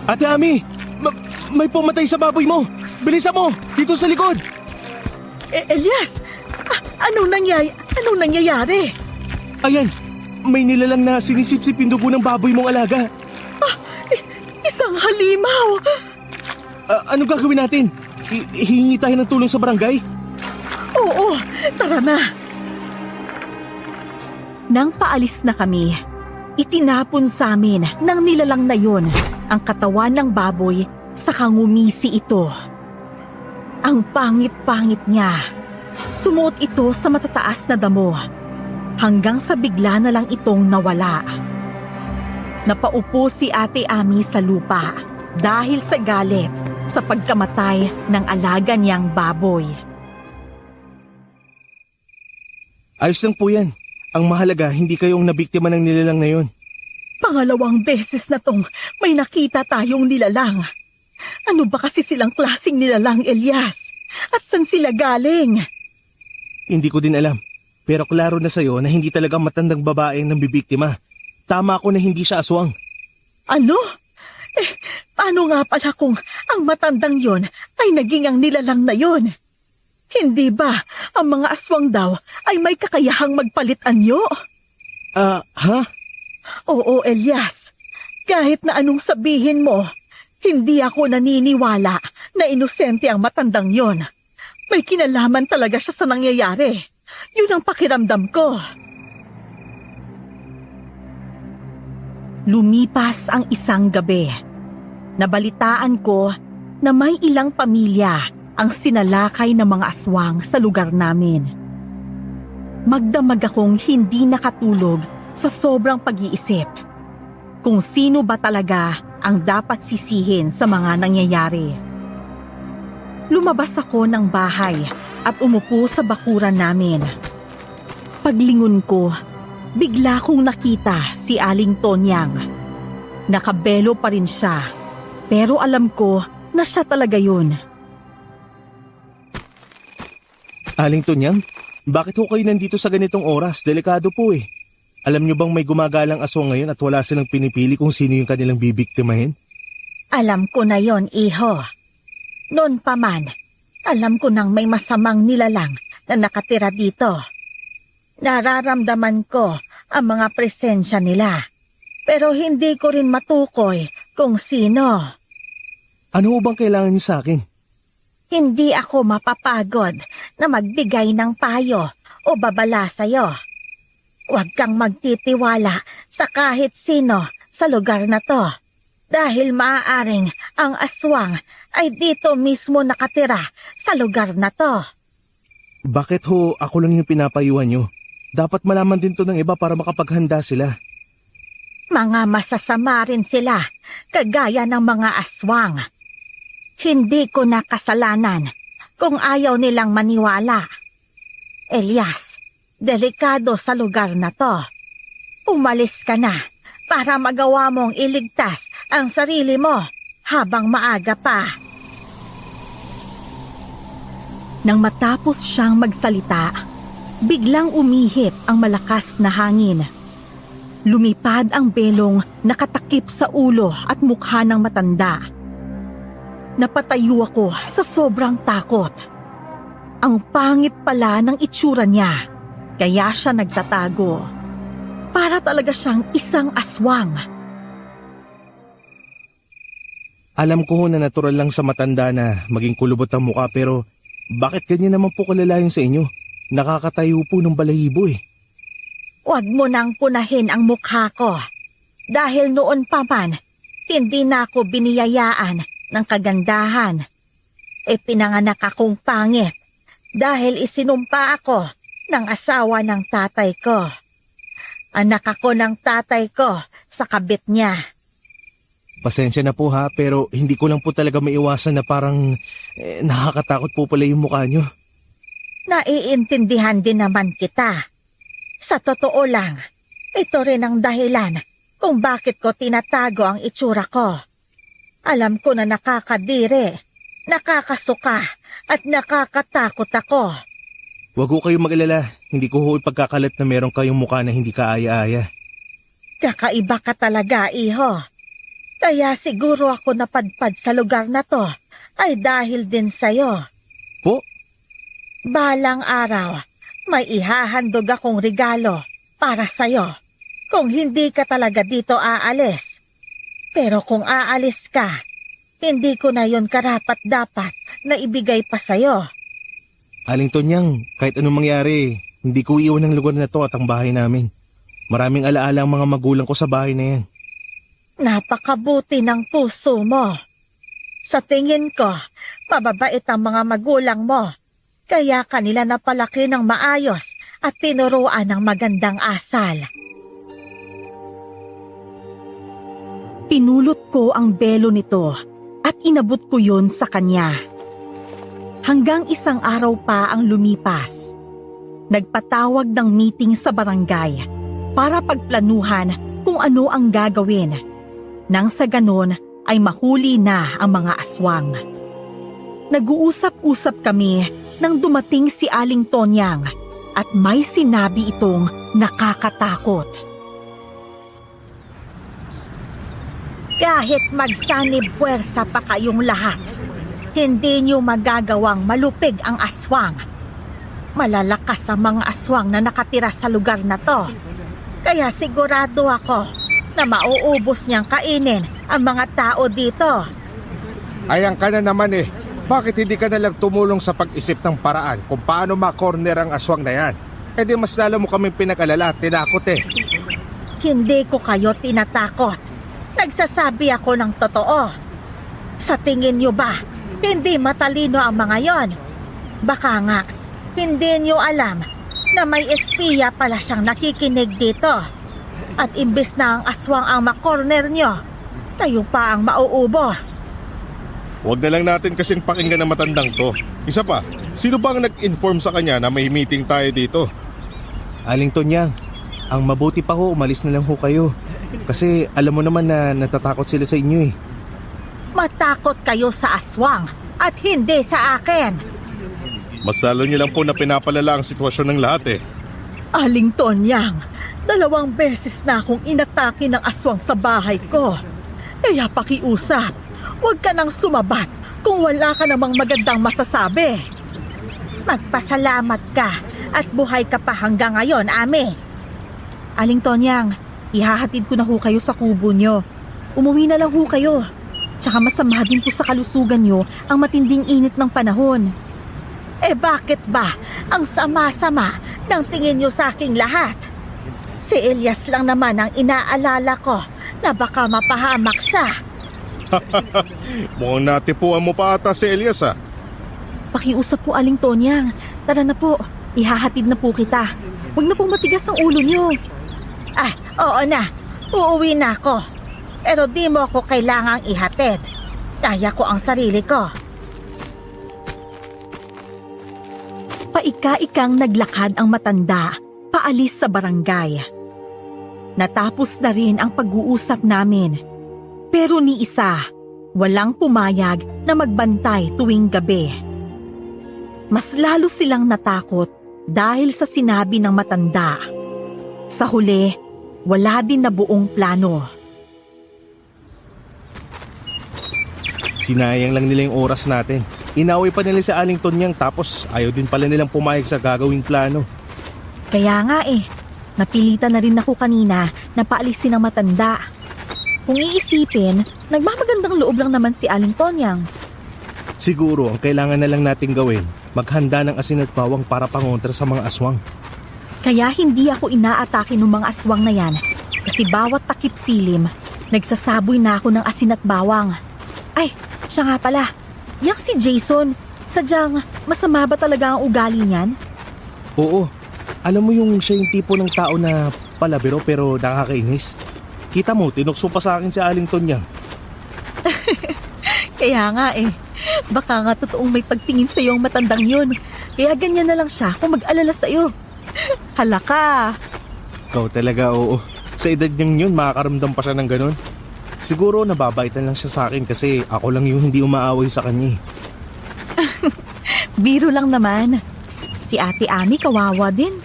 Speaker 4: Ate Ami, may pumatay sa baboy mo! Bilisan mo! Dito sa likod!
Speaker 3: Elias, anong nangyayari?
Speaker 4: Ayan, may nilalang na sinisipsip yung dugo ng baboy mong alaga.
Speaker 3: Isang halimaw!
Speaker 4: Ano gagawin natin? Hihingi tayo ng tulong sa barangay?
Speaker 3: Oo, tara na. Nang paalis na kami, itinapon sa amin ng nilalang na yon ang katawan ng baboy sa kangumisi ito. Ang pangit-pangit niya. Sumuot ito sa matataas na damo hanggang sa bigla na lang itong nawala. Napaupo si Ate Ami sa lupa dahil sa galit sa pagkamatay ng alaga niyang baboy.
Speaker 4: Ayos lang po yan. Ang mahalaga, hindi kayong nabiktima ng nilalang na yon.
Speaker 3: Pangalawang beses na tong may nakita tayong nilalang. Ano ba kasi silang klaseng nilalang, Elias? At saan sila galing?
Speaker 4: Hindi ko din alam. Pero klaro na sa'yo na hindi talaga matandang babae ang nambibiktima. Tama ako na hindi siya aswang.
Speaker 3: Ano? Paano nga pala kung ang matandang yon ay naging ang nilalang na yon? Hindi ba ang mga aswang daw ay may kakayahang magpalit anyo?
Speaker 4: Ha?
Speaker 3: Oo, Elias. Kahit na anong sabihin mo, hindi ako naniniwala na inosente ang matandang yon. May kinalaman talaga siya sa nangyayari. Yun ang pakiramdam ko. Lumipas ang isang gabi. Nabalitaan ko na may ilang pamilya ang sinalakay ng mga aswang sa lugar namin. Magdamag akong hindi nakatulog sa sobrang pag-iisip kung sino ba talaga ang dapat sisihin sa mga nangyayari. Lumabas ako ng bahay at umupo sa bakuran namin. Paglingon ko, bigla kong nakita si Aling Tonyang. Nakabelo pa rin siya, pero alam ko na siya talaga yun.
Speaker 4: Aling Tonyang, bakit ho kayo nandito sa ganitong oras? Delikado po eh. Alam niyo bang may gumagalang aswang ngayon at wala silang pinipili kung sino yung kanilang bibiktimahin?
Speaker 2: Alam ko na yon, iho. Noon pa man, alam ko nang may masamang nilalang na nakatira dito. Nararamdaman ko ang mga presensya nila, pero hindi ko rin matukoy kung sino.
Speaker 4: Ano ho bang kailangan niyo sa akin?
Speaker 2: Hindi ako mapapagod na magbigay ng payo o babala sa'yo. Huwag kang magtitiwala sa kahit sino sa lugar na to dahil maaaring ang aswang ay dito mismo nakatira sa lugar na to.
Speaker 4: Bakit ho ako lang yung pinapayuhan niyo? Dapat malaman din to ng iba para makapaghanda sila.
Speaker 2: Mga masasama rin sila, kagaya ng mga aswang. Hindi ko na kasalanan kung ayaw nilang maniwala. Elias, delikado sa lugar na to. Umalis ka na para magawa mong iligtas ang sarili mo habang maaga pa.
Speaker 3: Nang matapos siyang magsalita, biglang umihip ang malakas na hangin. Lumipad ang belong nakatakip sa ulo at mukha ng matanda. Napatayo ako sa sobrang takot. Ang pangit pala ng itsura niya, kaya siya nagtatago. Para talaga siyang isang aswang.
Speaker 4: Alam ko na natural lang sa matanda na maging kulubot ang mukha pero bakit ganyan naman po kalalayon sa inyo? Nakakatayo po ng balahibo eh.
Speaker 2: Huwag mo nang punahin ang mukha ko. Dahil noon pa man, hindi na ako biniyayaan ng kagandahan. Pinanganak akong pangit dahil isinumpa ako ng asawa ng tatay ko. Anak ako ng tatay ko sa kabit niya.
Speaker 4: Pasensya na po ha pero hindi ko lang po talaga maiwasan na parang nakakatakot po pala yung mukha nyo.
Speaker 2: Naiintindihan din naman kita. Sa totoo lang, ito rin ang dahilan kung bakit ko tinatago ang itsura ko. Alam ko na nakakadiri, nakakasuka at nakakatakot ako.
Speaker 4: Huwag ho kayong mag-alala. Hindi ko ho ipagkakalat na meron kayong mukha na hindi kaaya-aya.
Speaker 2: Kakaiba ka talaga, iho. Kaya siguro ako napadpad sa lugar na to ay dahil din sa'yo.
Speaker 4: Po?
Speaker 2: Balang araw, may ihahandog akong regalo para sa'yo. Kung hindi ka talaga dito aalis. Pero kung aalis ka, hindi ko na yon karapat-dapat na ibigay pa sa'yo.
Speaker 4: Aling Tonyang, kahit anong mangyari, hindi ko iwan ang lugar na to at ang bahay namin. Maraming alaala ang mga magulang ko sa bahay na yan.
Speaker 2: Napakabuti ng puso mo. Sa tingin ko, mababait ang mga magulang mo. Kaya kanila napalaki ng maayos at tinuruan ng magandang asal.
Speaker 3: Pinulot ko ang belo nito at inabot ko yun sa kanya. Hanggang isang araw pa ang lumipas. Nagpatawag ng meeting sa barangay para pagplanuhan kung ano ang gagawin. Nang sa ganon ay mahuli na ang mga aswang. Nag-uusap-usap kami nang dumating si Aling Tonyang at may sinabi itong nakakatakot.
Speaker 2: Kahit magsanib puwersa pa kayong lahat, hindi niyo magagawang malupig ang aswang. Malalakas ang mga aswang na nakatira sa lugar na to. Kaya sigurado ako na mauubos niyang kainin ang mga tao dito.
Speaker 1: Ayan ka na naman eh. Bakit hindi ka nalang tumulong sa pag-isip ng paraan kung paano ma-corner ang aswang na yan? E di mas lalo mo kaming pinag-alala at tinakot eh.
Speaker 2: Hindi ko kayo tinatakot. Nagsasabi ako ng totoo. Sa tingin niyo ba, hindi matalino ang mga yon? Baka nga, hindi niyo alam na may espiya pala siyang nakikinig dito. At imbes na ang aswang ang makorner niyo, kayo pa ang mauubos.
Speaker 1: Huwag na lang natin kasing pakinggan ng matandang to. Isa pa, sino bang nag-inform sa kanya na may meeting tayo dito?
Speaker 4: Aling Tonyang, ang mabuti pa ho, umalis na lang ho kayo. Kasi alam mo naman na natatakot sila sa inyo eh.
Speaker 2: Matakot kayo sa aswang at hindi sa akin.
Speaker 1: Mas lalo niyo lang po na pinapalala ang sitwasyon ng lahat eh.
Speaker 2: Aling Tonyang, 2 beses na akong inatake ng aswang sa bahay ko. Kaya pakiusap, huwag ka nang sumabat kung wala ka namang magandang masasabi. Magpasalamat ka at buhay ka pa hanggang ngayon, Ame.
Speaker 3: Aling Tonyang, ihahatid ko na ho kayo sa kubo nyo. Umuwi na lang ho kayo. Tsaka masama din po sa kalusugan nyo ang matinding init ng panahon.
Speaker 2: Eh bakit ba ang sama-sama ng tingin niyo sa aking lahat? Si Elias lang naman ang inaalala ko na baka mapahamak siya.
Speaker 1: Mukhang natipuan mo pa ata si Elias ah.
Speaker 3: Pakiusap po, Aling Tonyang. Tara na po, ihahatid na po kita. Huwag na pong matigas ang ulo nyo.
Speaker 2: Ah, oo na. Uuwi na ako. Pero di mo ako kailangang ihatid. Kaya ko ang sarili ko.
Speaker 3: Paika-ikang naglakad ang matanda, paalis sa barangay. Natapos na rin ang pag-uusap namin. Pero ni isa, walang pumayag na magbantay tuwing gabi. Mas lalo silang natakot dahil sa sinabi ng matanda. Sa huli, wala din na buong plano.
Speaker 4: Sinayang lang nila yung oras natin. Inaway pa nila sa Aling Tonyang tapos ayaw din pala nilang pumayag sa gagawing plano.
Speaker 3: Kaya nga napilitan na rin ako kanina na paalisin ang matanda. Kung iisipin, nagmamagandang loob lang naman si Aling Tonyang.
Speaker 4: Siguro ang kailangan na lang nating gawin, maghanda ng asin at bawang para pangontra sa mga aswang.
Speaker 3: Kaya hindi ako inaatake ng mga aswang na yan kasi bawat takip silim, nagsasaboy na ako ng asin at bawang. Ay, siya nga pala, yak si Jason, sadyang masama ba talaga ang ugali niyan?
Speaker 4: Oo, alam mo yung siya yung tipo ng tao na palabiro pero nakakainis. Kita mo, tinukso pa sa akin si Aling Tonyang.
Speaker 3: Kaya nga baka nga totoong may pagtingin sa iyo ang matandang yun. Kaya ganyan na lang siya kung mag-alala sa iyo. Hala ka!
Speaker 4: Ikaw talaga, oo. Sa edad niyang yun, makakaramdam pa siya ng ganun. Siguro nababaitan lang siya sa akin kasi ako lang yung hindi umaaway sa kanya.
Speaker 3: Biro lang naman. Si Ate Ami kawawa din.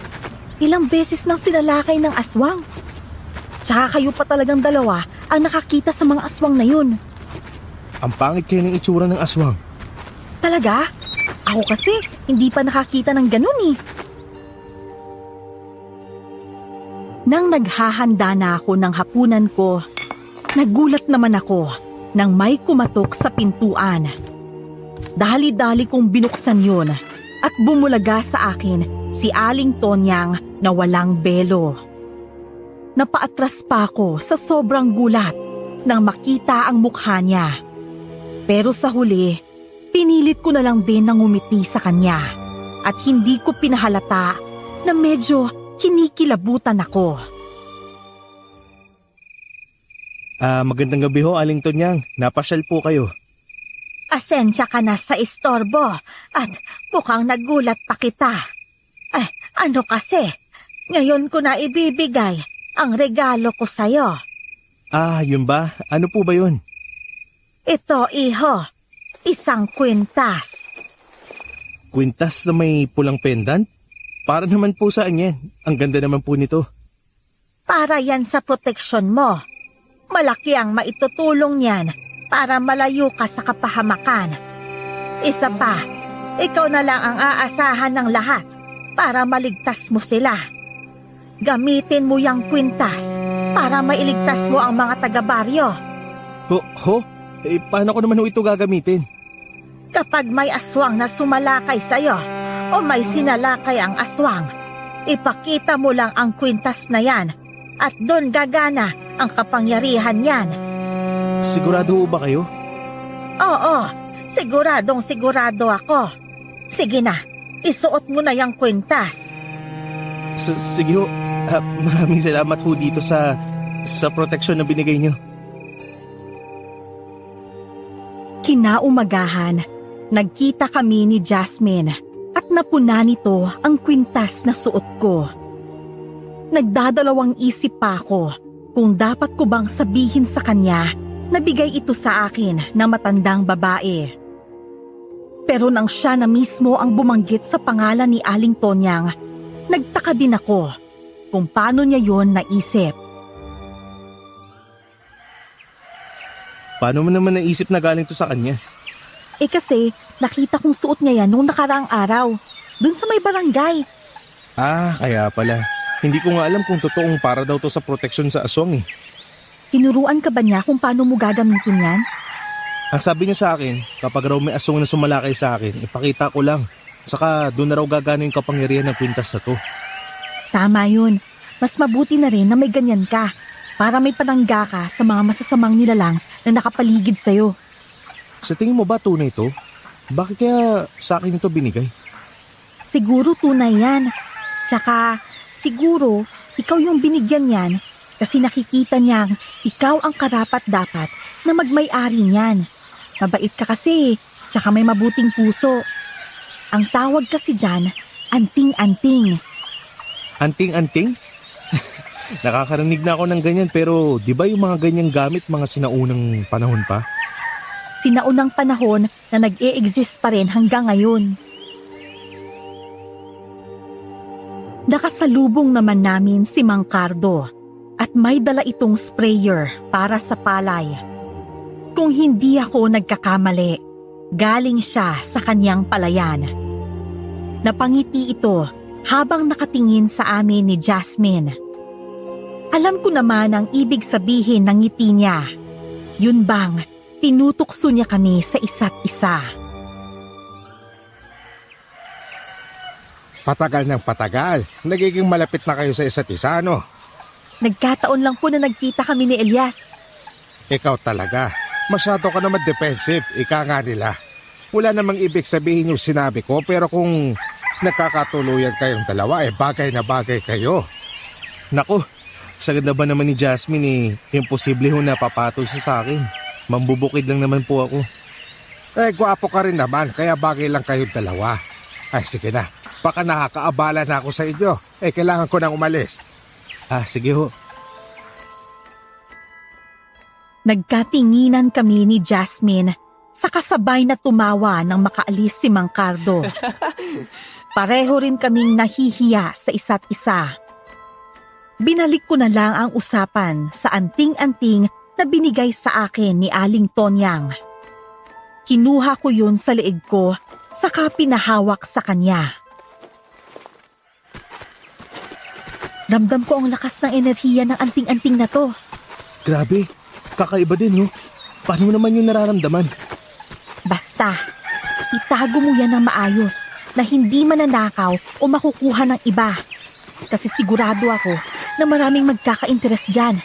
Speaker 3: Ilang beses nang sinalakay ng aswang. Tsaka kayo pa talagang dalawa ang nakakita sa mga aswang na yun.
Speaker 4: Ang pangit kayo ng itsura ng aswang.
Speaker 3: Talaga? Ako kasi hindi pa nakakita ng ganun eh. Nang naghahanda na ako ng hapunan ko, nagulat naman ako nang may kumatok sa pintuan. Dali-dali kong binuksan yun at bumulaga sa akin si Aling Tonyang na walang belo. Napaatras pa ako sa sobrang gulat nang makita ang mukha niya. Pero sa huli, pinilit ko na lang din na ngumiti sa kanya at hindi ko pinahalata na medyo kinikilabutan ako.
Speaker 4: Magandang gabi ho, Aling Tonyang. Napasyal po kayo.
Speaker 2: Asensya ka na sa istorbo at mukhang nagulat pa kita. Ano kasi? Ngayon ko na ibibigay ang regalo ko sa'yo.
Speaker 4: Yun ba? Ano po ba yun?
Speaker 2: Ito, iho. Isang kwintas.
Speaker 4: Kwintas na may pulang pendant? Para naman po saan yan? Ang ganda naman po nito.
Speaker 2: Para yan sa proteksyon mo. Malaki ang maitutulong niyan para malayo ka sa kapahamakan. Isa pa, ikaw na lang ang aasahan ng lahat para maligtas mo sila. Gamitin mo yung kwintas para mailigtas mo ang mga taga-baryo.
Speaker 4: Paano ko naman ho ito gagamitin?
Speaker 2: Kapag may aswang na sumalakay sa'yo o may sinalakay ang aswang, ipakita mo lang ang kwintas na yan at doon gagana ang kapangyarihan niyan.
Speaker 4: Sigurado ho ba kayo?
Speaker 2: Oo, siguradong sigurado ako. Sige na, isuot mo na yung kwintas.
Speaker 4: Sige ho. Maraming salamat ho dito sa proteksyon na binigay niyo.
Speaker 3: Kinaumagahan, nagkita kami ni Jasmine at napuna nito ang kwintas na suot ko. Nagdadalawang isip pa ako kung dapat ko bang sabihin sa kanya na bigay ito sa akin ng matandang babae. Pero nang siya na mismo ang bumanggit sa pangalan ni Aling Tonyang, nagtaka din ako kung paano niya yon naisip.
Speaker 4: Paano mo naman naisip na galing to sa kanya?
Speaker 3: Kasi nakita kong suot niya yan noong nakaraang araw, dun sa may barangay.
Speaker 4: Kaya pala. Hindi ko nga alam kung totoong para daw to sa proteksyon sa aswang eh.
Speaker 3: Tinuruan ka ba niya kung paano mo gagamitin yan?
Speaker 4: Ang sabi niya sa akin, kapag raw may aswang na sumalakay sa akin, ipakita ko lang. Saka doon na raw gagana yung kapangyarihan ng kwintas na to.
Speaker 3: Tama yun. Mas mabuti na rin na may ganyan ka para may panangga ka sa mga masasamang nilalang na nakapaligid sa'yo.
Speaker 4: Sa tingin mo ba tunay to? Bakit kaya sa akin ito binigay?
Speaker 3: Siguro tunay yan. Tsaka siguro ikaw yung binigyan yan kasi nakikita niyang ikaw ang karapat-dapat na magmay-ari niyan. Mabait ka kasi, tsaka may mabuting puso. Ang tawag kasi dyan, anting-anting.
Speaker 4: Anting-anting? Nakakarinig na ako ng ganyan pero di ba yung mga ganyang gamit mga sinaunang panahon pa?
Speaker 3: Sinaunang panahon na nag-e-exist pa rin hanggang ngayon. Nakasalubong naman namin si Mang Cardo at may dala itong sprayer para sa palay. Kung hindi ako nagkakamali, galing siya sa kanyang palayan. Napangiti ito habang nakatingin sa amin ni Jasmine. Alam ko naman ang ibig sabihin ng ngiti niya. Yun bang tinutukso niya kami sa isa't isa.
Speaker 1: Patagal ng patagal. Nagiging malapit na kayo sa isa't isa, no?
Speaker 3: Nagkataon lang po na nagkita kami ni Elias.
Speaker 1: Ikaw talaga. Masyado ka naman defensive. Ika nga nila. Wala namang ibig sabihin yung sinabi ko pero kung nagkakatuluyan kayong dalawa bagay na bagay kayo.
Speaker 4: Naku, sa ganda ba naman ni Jasmine imposible ho na papatol siya sa akin. Mambubukid lang naman po ako.
Speaker 1: Gwapo ka rin naman kaya bagay lang kayong dalawa. Ay sige na, baka nakakaabala na ako sa inyo. Kailangan ko nang umalis.
Speaker 4: Sige ho.
Speaker 3: Nagkatinginan kami ni Jasmine sa kasabay na tumawa nang makaalis si Mang Cardo. Pareho rin kaming nahihiya sa isa't isa. Binalik ko na lang ang usapan sa anting-anting na binigay sa akin ni Aling Tonyang. Kinuha ko yun sa leeg ko, saka pinahawak sa kanya. Ramdam ko ang lakas ng enerhiya ng anting-anting na to.
Speaker 4: Grabe, kakaiba din, no? Paano mo naman yung nararamdaman?
Speaker 2: Basta, itago mo yan ng maayos na hindi mananakaw o makukuha ng iba. Kasi sigurado ako na maraming magkaka-interest dyan.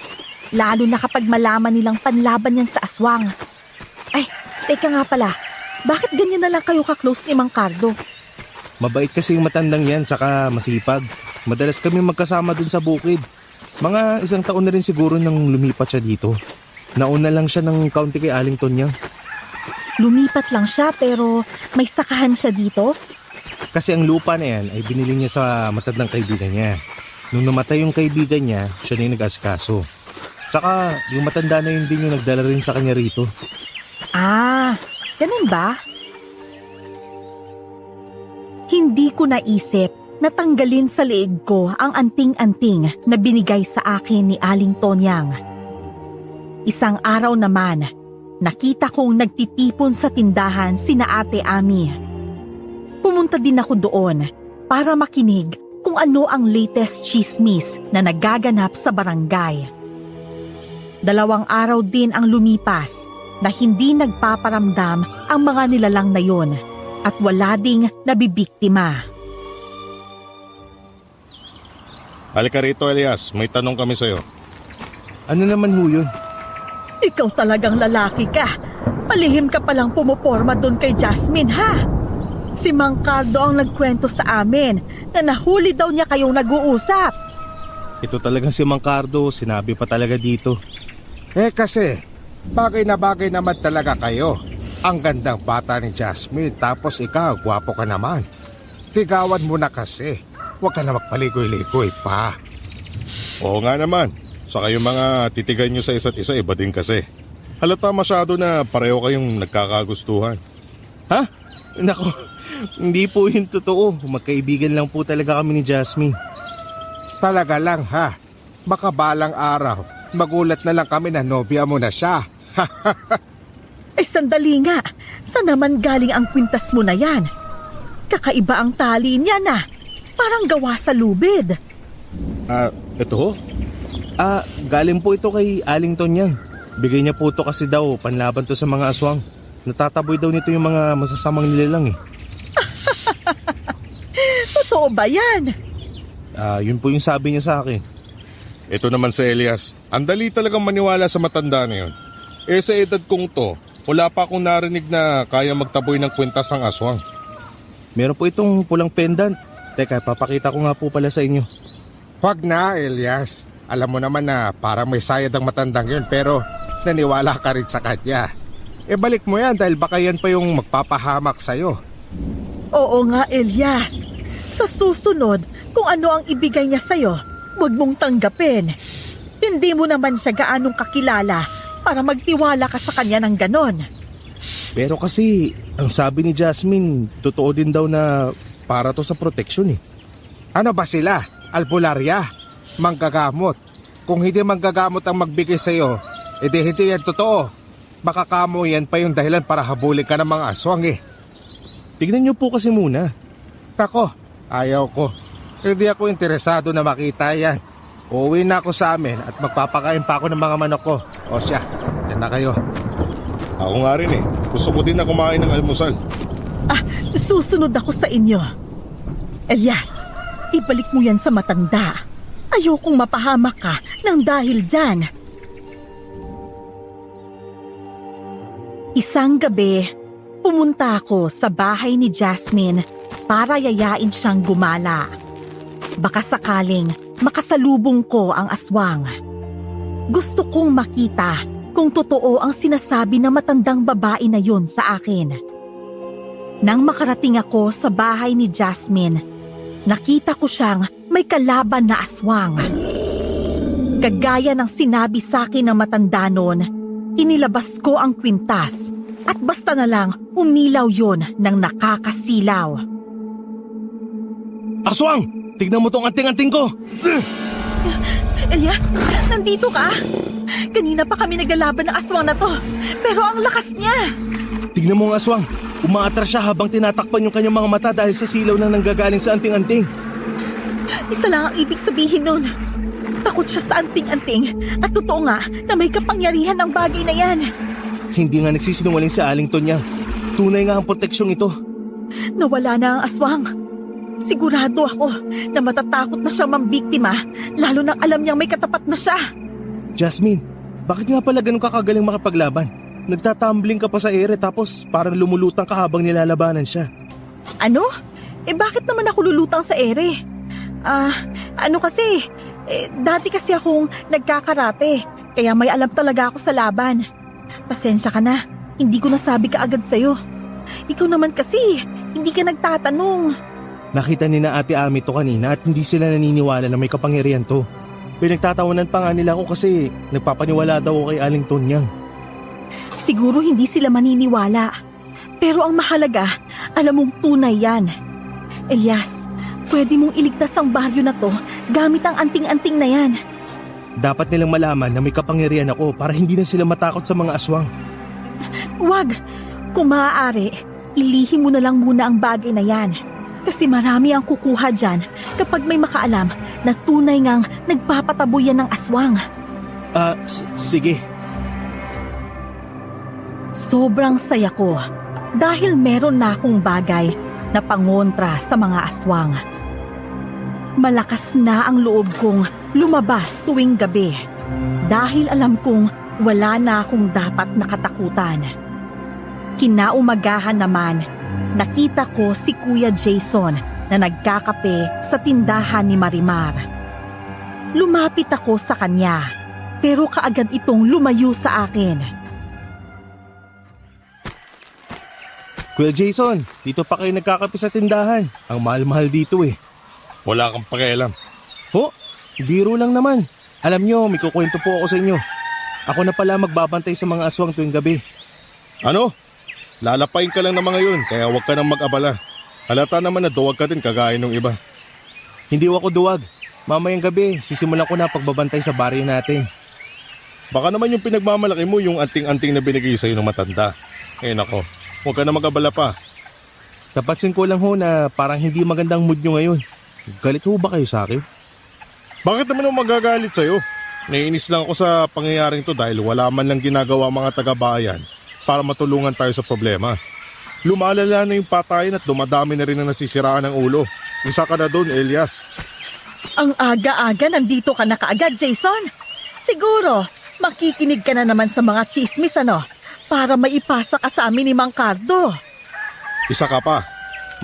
Speaker 2: Lalo na kapag malaman nilang panlaban yan sa aswang. Ay, teka nga pala, bakit ganyan na lang kayo ka-close ni Mang Cardo?
Speaker 4: Mabait kasi yung matandang yan, saka masipag. Madalas kami magkasama dun sa bukid. Mga 1 taon na rin siguro nang lumipat siya dito. Nauna lang siya ng kaunti kay Aling Tonyang.
Speaker 2: Lumipat lang siya pero may sakahan siya dito?
Speaker 4: Kasi ang lupa na yan ay binili niya sa matandang kaibigan niya. Nung namatay yung kaibigan niya, siya na yung nag-asikaso. Tsaka yung matanda na yun din yung nagdala rin sa kanya rito.
Speaker 2: Ah, ganun ba?
Speaker 3: Hindi ko naisip na tanggalin sa leeg ko ang anting-anting na binigay sa akin ni Aling Tonyang. Isang araw naman, nakita kong nagtitipon sa tindahan sina Ate Ami. Pumunta din ako doon para makinig kung ano ang latest chismis na nagaganap sa barangay. 2 araw din ang lumipas na hindi nagpaparamdam ang mga nilalang na yon at wala ding nabibiktima.
Speaker 1: Halika rito, Elias. May tanong kami sa'yo.
Speaker 4: Ano naman ho yun?
Speaker 3: Ikaw talagang lalaki ka. Palihim ka palang pumuporma doon kay Jasmine, ha? Si Mang Cardo ang nagkwento sa amin na nahuli daw niya kayong nag-uusap.
Speaker 4: Ito talagang si Mang Cardo, sinabi pa talaga dito.
Speaker 1: Kasi, bagay na bagay naman talaga kayo. Ang gandang bata ni Jasmine, tapos ikaw, gwapo ka naman. Tigawan mo na kasi. Huwag ka na magpaligoy-ligoy pa. Oo nga naman. Saka yung mga titigan nyo sa isa't isa, iba din kasi. Halata masyado na pareho kayong nagkakagustuhan.
Speaker 4: Ha? Nako, hindi po yun totoo. Magkaibigan lang po talaga kami ni Jasmine.
Speaker 1: Talaga lang ha. Baka balang araw, magulat na lang kami na nobya mo na siya.
Speaker 3: Ay sandali nga, saan naman galing ang kwintas mo na yan? Kakaiba ang tali niya na. Parang gawa sa lubid.
Speaker 4: Ito ho? Galing po ito kay Aling Tonyang. Bigay niya po ito kasi daw, panlaban to sa mga aswang. Natataboy daw nito yung mga masasamang nilalang eh.
Speaker 3: Totoo ba yan?
Speaker 4: Yun po yung sabi niya sa akin.
Speaker 1: Ito naman si Elias. Ang dali talagang maniwala sa matanda na yun. Sa edad kong to, wala pa akong narinig na kaya magtaboy ng kwintas ang aswang.
Speaker 4: Meron po itong pulang pendant. Teka, papakita ko nga po pala sa inyo.
Speaker 1: Huwag na, Elias. Alam mo naman na parang may sayad ang matandang yun pero naniwala ka rin sa kanya. Balik mo yan dahil baka yan pa yung magpapahamak sa'yo.
Speaker 3: Oo nga, Elias. Sa susunod, kung ano ang ibigay niya sa'yo, huwag mong tanggapin. Hindi mo naman siya gaanong kakilala para magtiwala ka sa kanya ng ganon.
Speaker 4: Pero kasi, ang sabi ni Jasmine, totoo din daw na para to sa proteksyon eh.
Speaker 1: Ano ba sila? Albularya? Manggagamot? Kung hindi manggagamot ang magbigay sa'yo, hindi yan totoo. Baka kamo yan pa yung dahilan para habulin ka ng mga aswang eh.
Speaker 4: Tignan niyo po kasi muna.
Speaker 1: Tako, ayaw ko. Hindi ako interesado na makita yan. Uuwi na ako sa amin at magpapakain pa ako ng mga manok ko. O siya, yan na kayo. Ako nga rin eh. Gusto ko din na kumain ng almusal.
Speaker 3: Susunod ako sa inyo. Elias, ibalik mo yan sa matanda. Ayokong mapahamak ka ng dahil dyan. Isang gabi, pumunta ako sa bahay ni Jasmine para yayain siyang gumala. Baka sakaling makasalubong ko ang aswang. Gusto kong makita kung totoo ang sinasabi ng matandang babae na yon sa akin. Nang makarating ako sa bahay ni Jasmine, nakita ko siyang may kalaban na aswang. Kagaya ng sinabi sa akin ng matanda noon, inilabas ko ang kwintas At basta na lang umilaw yon ng nakakasilaw.
Speaker 4: Aswang! Tignan mo tong anting-anting ko!
Speaker 3: Elias, nandito ka? Kanina pa kami naglalaban ng aswang na to, pero ang lakas niya.
Speaker 4: Tignan mo ang aswang. Umaatras siya habang tinatakpan yung kanyang mga mata dahil sa silaw na nanggagaling sa anting-anting.
Speaker 3: Isa lang ang ibig sabihin nun. Takot siya sa anting-anting at totoo nga na may kapangyarihan ang bagay na yan.
Speaker 4: Hindi nga nagsisinungaling si Aling Tonya. Tunay nga ang proteksyong ito.
Speaker 3: Nawala na ang aswang. Sigurado ako na matatakot na siyang mambiktima, lalo nang alam niyang may katapat na siya.
Speaker 4: Jasmine, bakit nga pala ganun ka kagaling makipaglaban? Nagtatumbling ka pa sa ere tapos parang lumulutang ka habang nilalabanan siya.
Speaker 3: Ano? Bakit naman ako lulutang sa ere? Dati kasi akong nagkakarate, kaya may alam talaga ako sa laban. Pasensya ka na, hindi ko nasabi ka agad sa'yo. Ikaw naman kasi, hindi ka nagtatanong.
Speaker 4: Nakita ni na Ate Ami to kanina at hindi sila naniniwala na may kapangyarihan to. Pinagtatawanan pa nga nila ako kasi nagpapaniwala daw ako kay Aling Tonyang.
Speaker 3: Siguro hindi sila maniniwala. Pero ang mahalaga, alam mong tunay yan. Elias, pwede mong iligtas ang baryo na to gamit ang anting-anting na yan.
Speaker 4: Dapat nilang malaman na may kapangyarihan ako para hindi na sila matakot sa mga aswang.
Speaker 3: Wag! Kung maaari, ilihim mo na lang muna ang bagay na yan. Kasi marami ang kukuha dyan kapag may makaalam na tunay ngang nagpapataboy yan ng aswang.
Speaker 4: Sige.
Speaker 3: Sobrang saya ko dahil meron na akong bagay na pangontra sa mga aswang. Malakas na ang loob kong lumabas tuwing gabi dahil alam kong wala na akong dapat nakatakutan. Kinaumagahan naman, nakita ko si Kuya Jason na nagkakape sa tindahan ni Marimar. Lumapit ako sa kanya, pero kaagad itong lumayo sa akin.
Speaker 4: Kuya Jason, dito pa kayo nagkakape sa tindahan. Ang mahal-mahal dito eh.
Speaker 1: Wala kang pakialam.
Speaker 4: Ho? Biro lang naman. Alam nyo, may kukwento po ako sa inyo. Ako na pala magbabantay sa mga aswang tuwing gabi.
Speaker 1: Ano? Lalapain ka lang ng mga yun, kaya huwag ka nang mag-abala. Halata naman na duwag ka din kagaya ng iba.
Speaker 4: Hindi ako duwag. Mamayang gabi, sisimulan ko na pagbabantay sa baryo natin.
Speaker 1: Baka naman yung pinagmamalaki mo yung anting-anting na binigay sa'yo ng matanda. Nako, huwag ka na mag-abala pa.
Speaker 4: Tapansin ko lang ho na parang hindi magandang mood nyo ngayon. Galit ho ba kayo sa akin?
Speaker 1: Bakit naman ako magagalit sa'yo? Naiinis lang ako sa pangyayaring to dahil wala man lang ginagawa mga taga-bayan para matulungan tayo sa problema. Lumalala na yung patayan at dumadami na rin ang nasisiraan ng ulo. Isa ka na doon, Elias.
Speaker 3: Ang aga-aga nandito ka na kaagad, Jason. Siguro, makikinig ka na naman sa mga chismis, ano? Para maipasa ka sa amin ni Mang Cardo.
Speaker 1: Isa ka pa.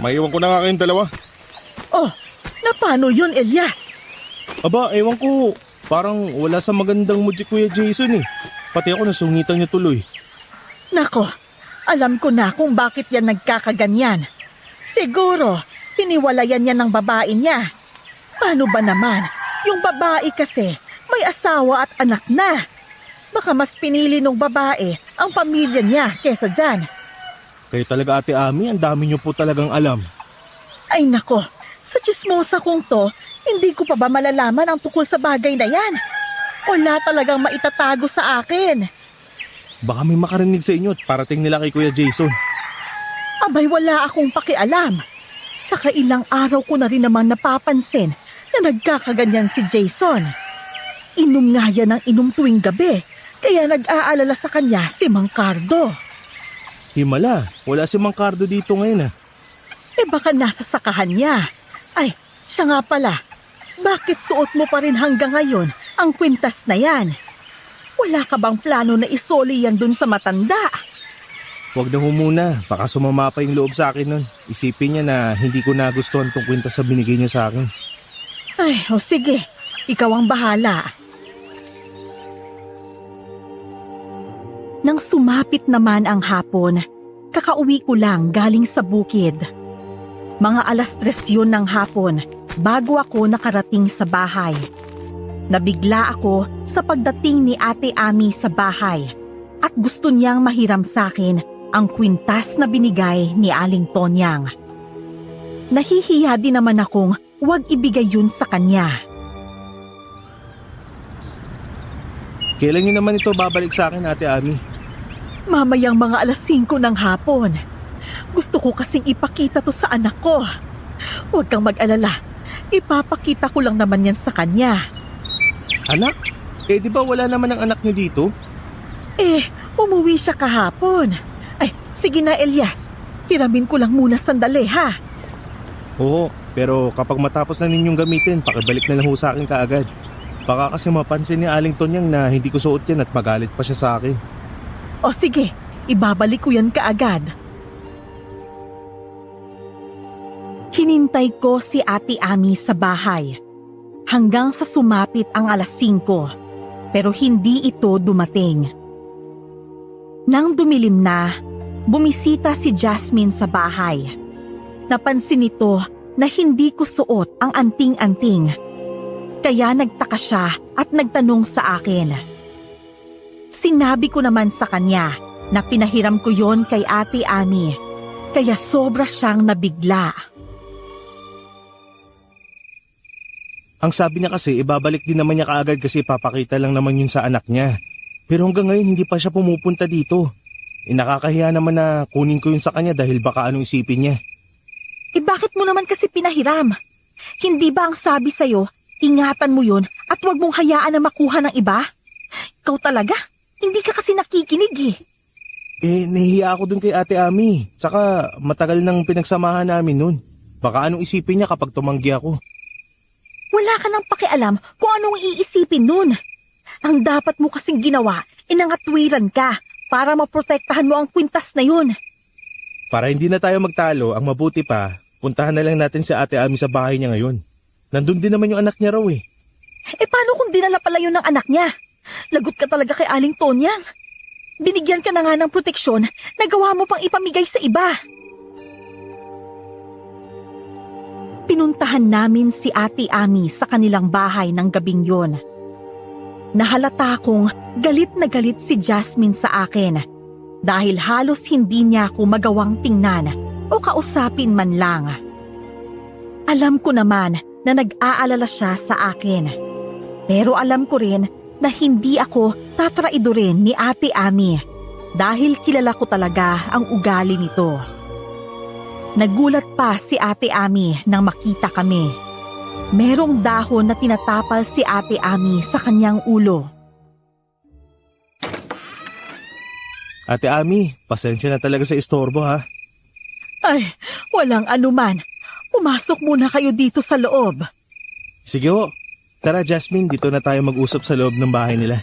Speaker 1: Maiwan ko na nga kayong dalawa.
Speaker 3: Oh, napano yun, Elias?
Speaker 4: Aba, ewan ko. Parang wala sa magandang mood si Kuya Jason eh. Pati ako nasungitan niya tuloy.
Speaker 3: Nako, alam ko na kung bakit yan nagkakaganyan. Siguro, hiniwalayan niya ng babae niya. Paano ba naman? Yung babae kasi, may asawa at anak na. Baka mas pinili ng babae ang pamilya niya kesa dyan.
Speaker 4: Kayo talaga Ate Ami, ang dami niyo po talagang alam.
Speaker 3: Ay nako, sa chismosa kong to, hindi ko pa ba malalaman ang tukol sa bagay na yan? Wala talagang maitatago sa akin.
Speaker 4: Baka may makarinig sa inyo at parating nila kay Kuya Jason.
Speaker 3: Abay wala akong pakialam. Tsaka ilang araw ko na rin naman napapansin na nagkakaganyan si Jason. Inom nga yan ng inom tuwing gabi, kaya nag-aalala sa kanya si Mang Cardo.
Speaker 4: Himala, wala si Mang Cardo dito ngayon ah.
Speaker 3: Baka nasa sakahan niya. Ay, siya nga pala. Bakit suot mo pa rin hanggang ngayon ang kwintas na yan? Wala ka bang plano na isoli yan dun sa matanda?
Speaker 4: Huwag na ho muna, baka sumama pa yung loob sa akin nun. Isipin niya na hindi ko nagustuhan tong kwintas sa binigay niya sa akin.
Speaker 3: Ay, o sige. Ikaw ang bahala. Nang sumapit naman ang hapon, kakauwi ko lang galing sa bukid. Mga 3:00 yun ng hapon bago ako nakarating sa bahay. Nabigla ako sa pagdating ni Ate Ami sa bahay at gusto niyang mahiram sa akin ang kwintas na binigay ni Aling Tonyang. Nahihiya din naman akong huwag ibigay yun sa kanya.
Speaker 4: Kailan niyo naman ito babalik sa akin, Ate Ami?
Speaker 3: Mamayang mga alas 5 ng hapon. Gusto ko kasing ipakita to sa anak ko. Huwag kang mag-alala. Ipapakita ko lang naman yan sa kanya.
Speaker 4: Anak? Di ba wala naman ang anak niyo dito?
Speaker 3: Umuwi siya kahapon. Ay, sige na Elias. Hiramin ko lang muna sandali ha.
Speaker 4: Oo, pero kapag matapos na ninyong gamitin, pakibalik na lang ho sa akin kaagad. Baka kasi mapansin ni Aling Tonyang na hindi ko suot yan at magalit pa siya sa akin.
Speaker 3: O sige, ibabalik ko yan kaagad. Hinintay ko si Ate Ami sa bahay hanggang sa sumapit ang alas 5 pero hindi ito dumating. Nang dumilim na, bumisita si Jasmine sa bahay. Napansin nito na hindi ko suot ang anting-anting. Kaya nagtaka siya at nagtanong sa akin. Sinabi ko naman sa kanya na pinahiram ko yon kay Ate Ami, kaya sobra siyang nabigla.
Speaker 4: Ang sabi niya kasi ibabalik din naman niya kaagad kasi ipapakita lang naman yun sa anak niya. Pero hanggang ngayon hindi pa siya pumupunta dito. Nakakahiya naman na kunin ko yun sa kanya dahil baka anong isipin niya.
Speaker 3: Bakit mo naman kasi pinahiram? Hindi ba ang sabi sa'yo, ingatan mo yun at huwag mong hayaan na makuha ng iba? Ikaw talaga, hindi ka kasi nakikinig
Speaker 4: Nahihiya ako dun kay Ate Ami. Tsaka matagal nang pinagsamahan namin nun. Baka anong isipin niya kapag tumanggi ako.
Speaker 3: Wala ka nang pakialam kung anong iisipin nun. Ang dapat mo kasing ginawa, inangatwiran ka para maprotektahan mo ang kwintas na yun.
Speaker 4: Para hindi na tayo magtalo, ang mabuti pa, puntahan na lang natin si Ate Ami sa bahay niya ngayon. Nandun din naman yung anak niya raw .
Speaker 3: Paano kung dinala pala yun ng anak niya? Lagot ka talaga kay Aling Tonyang. Binigyan ka na nga ng proteksyon, nagawa mo pang ipamigay sa iba. Pinuntahan namin si Ate Ami sa kanilang bahay ng gabing yon. Nahalata kong galit na galit si Jasmine sa akin dahil halos hindi niya ako magawang tingnan o kausapin man lang. Alam ko naman na nag-aalala siya sa akin. Pero alam ko rin na hindi ako tatraidorin ni Ate Ami dahil kilala ko talaga ang ugali nito. Nagulat pa si Ate Ami nang makita kami. Merong dahon na tinatapal si Ate Ami sa kanyang ulo.
Speaker 4: Ate Ami, pasensya na talaga sa istorbo ha.
Speaker 3: Ay, walang anuman. Pumasok muna kayo dito sa loob.
Speaker 4: Sige ho. Tara Jasmine, dito na tayo mag-usap sa loob ng bahay nila.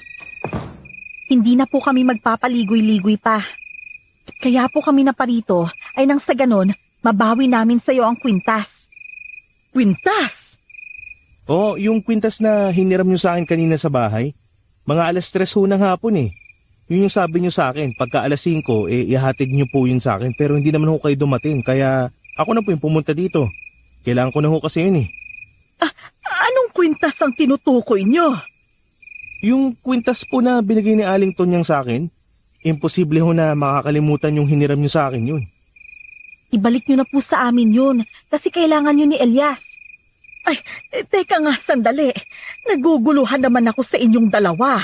Speaker 3: Hindi na po kami magpapaligoy-ligoy pa. Kaya po kami naparito ay nang sa ganon, mabawi namin sa iyo ang kwintas. Kwintas?
Speaker 4: Oo, yung kwintas na hiniram nyo sa akin kanina sa bahay. Mga alas 3 ho ng hapon . Yun yung sabi nyo sa akin, pagka alas 5, ihatid nyo po yun sa akin. Pero hindi naman ho kayo dumating, kaya ako na po yung pumunta dito. Kailangan ko na ho kasi yun .
Speaker 3: Anong kwintas ang tinutukoy nyo?
Speaker 4: Yung kwintas po na binigay ni Aling Tonyang sa akin, imposible ho na makakalimutan yung hiniram nyo sa akin yun.
Speaker 3: Ibalik nyo na po sa amin yun kasi kailangan yun ni Elias. Ay, teka nga sandali. Naguguluhan naman ako sa inyong dalawa.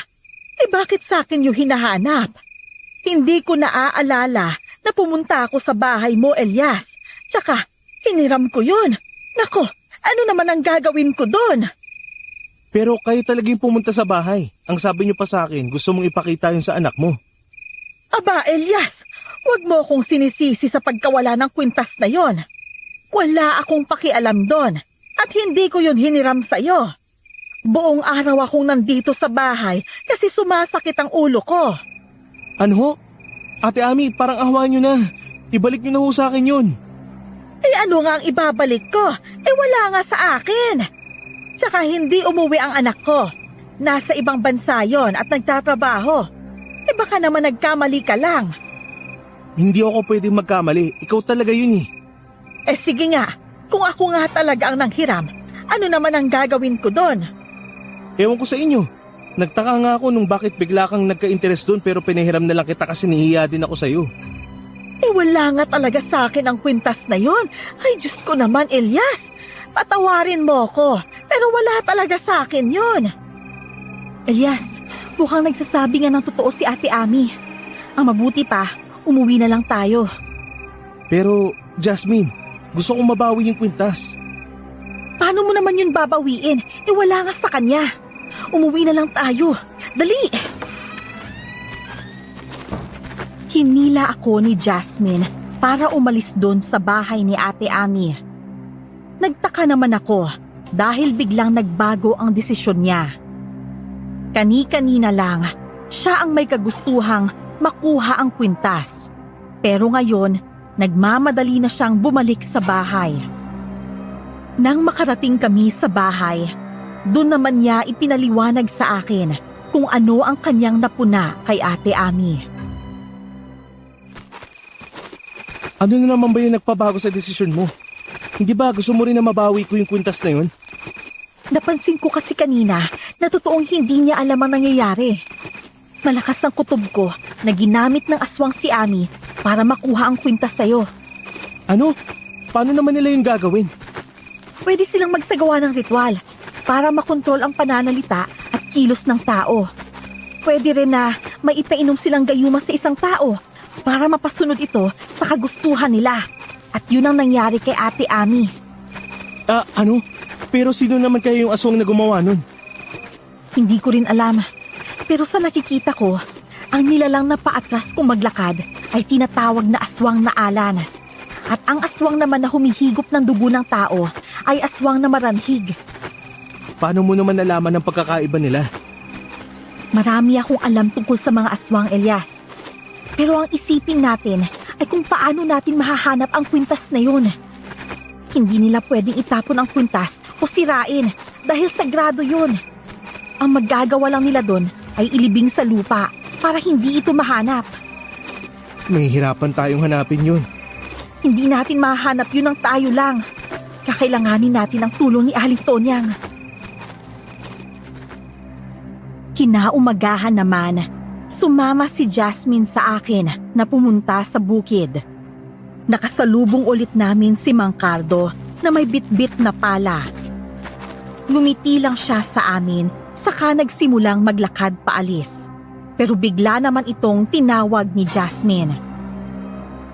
Speaker 3: Bakit sa akin yung hinahanap? Hindi ko naaalala na pumunta ako sa bahay mo, Elias. Tsaka, hiniram ko yun. Nako, ano naman ang gagawin ko doon?
Speaker 4: Pero kayo talaga yung pumunta sa bahay. Ang sabi nyo pa sa akin, gusto mong ipakita yun sa anak mo.
Speaker 3: Aba, Elias, huwag mo akong sinisisi sa pagkawala ng kwintas na yon. Wala akong pakialam doon at hindi ko yun hiniram sa'yo. Buong araw akong nandito sa bahay kasi sumasakit ang ulo ko.
Speaker 4: Ano ho? Ate Ami, parang ahawan nyo na. Ibalik nyo na ho sa akin yun.
Speaker 3: Ano nga ang ibabalik ko? Wala nga sa akin. Tsaka hindi umuwi ang anak ko. Nasa ibang bansa yon at nagtatrabaho. Baka naman nagkamali ka lang.
Speaker 4: Hindi ako pwedeng magkamali. Ikaw talaga yun .
Speaker 3: Sige nga, kung ako nga talaga ang nanghiram, ano naman ang gagawin ko doon?
Speaker 4: Ewan ko sa inyo. Nagtaka nga ako nung bakit bigla kang nagka-interest doon pero pinahiram na lang kita kasi nahihiya din ako sa'yo.
Speaker 2: Wala nga talaga sa akin ang kwintas na yon. Ay, Diyos ko naman, Elias. Patawarin mo ko, pero wala talaga sa akin yon.
Speaker 3: Elias, mukhang nagsasabi nga ng totoo si Ate Ami. Ang mabuti pa, umuwi na lang tayo.
Speaker 4: Pero, Jasmine, gusto kong mabawi yung kwintas.
Speaker 3: Paano mo naman yun babawiin? Wala nga sa kanya. Umuwi na lang tayo. Dali! Hinila ako ni Jasmine para umalis doon sa bahay ni Ate Ami. Nagtaka naman ako dahil biglang nagbago ang desisyon niya. Kani-kanina lang, siya ang may kagustuhang makuha ang kwintas. Pero ngayon, nagmamadali na siyang bumalik sa bahay. Nang makarating kami sa bahay, doon naman niya ipinaliwanag sa akin kung ano ang kanyang napuna kay Ate Ami.
Speaker 4: Ano na naman ba yung nagpabago sa desisyon mo? Hindi ba gusto mo rin na mabawi ko yung kwintas na yun?
Speaker 3: Napansin ko kasi kanina na totoong hindi niya alam ang nangyayari. Malakas ang kutob ko na ginamit ng aswang si Ami para makuha ang kwintas sa'yo.
Speaker 4: Ano? Paano naman nila yung gagawin?
Speaker 3: Pwede silang magsagawa ng ritual para makontrol ang pananalita at kilos ng tao. Pwede rin na maipainom silang gayuma sa isang tao para mapasunod ito sa kagustuhan nila. At yun ang nangyari kay Ate Ami.
Speaker 4: Ano? Pero sino naman kaya yung aswang na gumawa nun?
Speaker 3: Hindi ko rin alam. Pero sa nakikita ko, ang nilalang na paatras kung maglakad ay tinatawag na aswang na Alan. At ang aswang naman na humihigop ng dugo ng tao ay aswang na maranhig.
Speaker 4: Paano mo naman nalaman ang pagkakaiba nila?
Speaker 3: Marami akong alam tungkol sa mga aswang, Elias. Pero ang isipin natin ay kung paano natin mahahanap ang kwintas na yun. Hindi nila pwedeng itapon ang kwintas o sirain dahil sagrado yun. Ang maggagawa lang nila doon ay ilibing sa lupa para hindi ito mahanap.
Speaker 4: May hirapan tayong hanapin yun.
Speaker 3: Hindi natin mahanap yun ng tayo lang. Kakailanganin natin ang tulong ni Aling Tonyang. Kinaumagahan naman, sumama si Jasmine sa akin na pumunta sa bukid. Nakasalubong ulit namin si Mang Cardo na may bitbit na pala. Ngumiti lang siya sa amin saka nagsimulang maglakad paalis. Pero bigla naman itong tinawag ni Jasmine.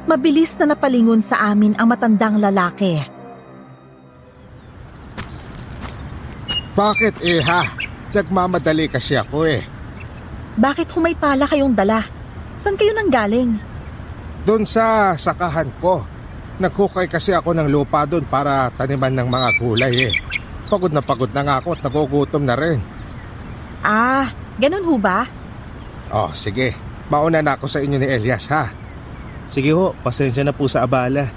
Speaker 3: Mabilis na napalingon sa amin ang matandang lalaki.
Speaker 1: Bakit ha? Nagmamadali kasi ako
Speaker 3: Bakit humay pala kayong dala? Saan kayo nanggaling?
Speaker 1: Doon sa sakahan ko. Naghukay kasi ako ng lupa doon para taniman ng mga gulay Pagod na nga ako at nagugutom na rin.
Speaker 3: Ganun ho ba?
Speaker 1: Oh, sige. Mauna na ako sa inyo ni Elias ha.
Speaker 4: Sige ho, pasensya na po sa abala.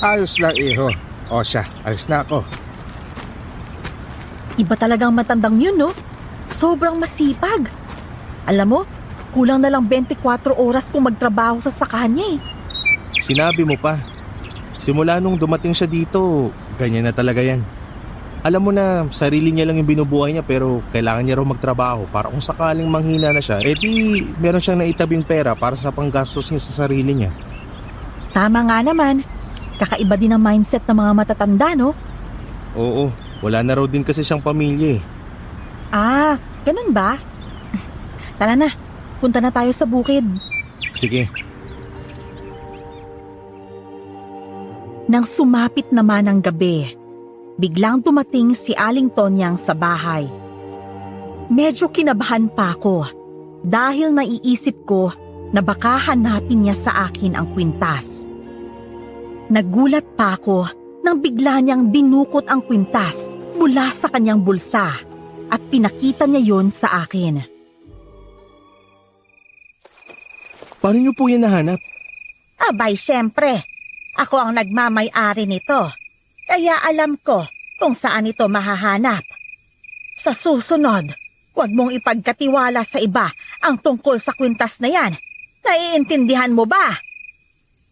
Speaker 1: Ayos lang iho. O siya, alis na ako.
Speaker 3: Iba talagang matandang yun, no? Sobrang masipag. Alam mo, kulang na lang 24 oras kung magtrabaho sa sakahan niya
Speaker 4: Sinabi mo pa. Simula nung dumating siya dito, ganyan na talaga yan. Alam mo na, sarili niya lang yung binubuhay niya pero kailangan niya raw magtrabaho para kung sakaling manghina na siya, di meron siyang naitabing pera para sa panggastos niya sa sarili niya.
Speaker 3: Tama nga naman. Kakaiba din ang mindset ng mga matatanda, no?
Speaker 4: Oo, wala na raw din kasi siyang pamilya
Speaker 3: Ganun ba? Tara na, punta na tayo sa bukid.
Speaker 4: Sige.
Speaker 3: Nang sumapit naman ang gabi, biglang dumating si Aling Tonyang sa bahay. Medyo kinabahan pa ako dahil naiisip ko na baka hanapin niya sa akin ang kwintas. Nagulat pa ako nang bigla niyang dinukot ang kwintas mula sa kanyang bulsa at pinakita niya yon sa akin.
Speaker 4: Paano niyo po yan nahanap?
Speaker 2: Abay, syempre. Ako ang nagmamay-ari nito. Kaya alam ko kung saan ito mahahanap. Sa susunod, huwag mong ipagkatiwala sa iba ang tungkol sa kwintas na yan. Naiintindihan mo ba?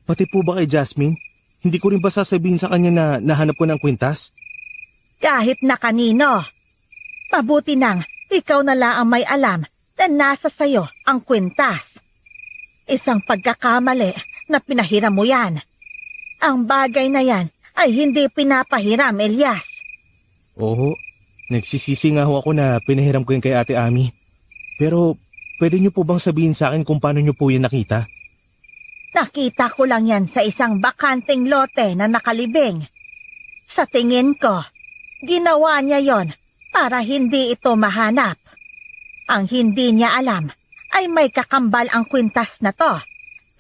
Speaker 4: Pati po ba kay Jasmine? Hindi ko rin ba sasabihin sa kanya na nahanap ko ng kwintas?
Speaker 2: Kahit na kanino. Mabuti nang ikaw na lang ang may alam na nasa sayo ang kwintas. Isang pagkakamali na pinahiram mo yan. Ang bagay na yan ay hindi pinapahiram, Elias.
Speaker 4: Oo, nagsisisi nga ho ako na pinahiram ko yun kay Ate Ami. Pero pwede niyo po bang sabihin sa akin kung paano niyo po yun nakita?
Speaker 2: Nakita ko lang yan sa isang bakanteng lote na nakalibing. Sa tingin ko, ginawa niya yon para hindi ito mahanap. Ang hindi niya alam ay may kakambal ang kwintas na to,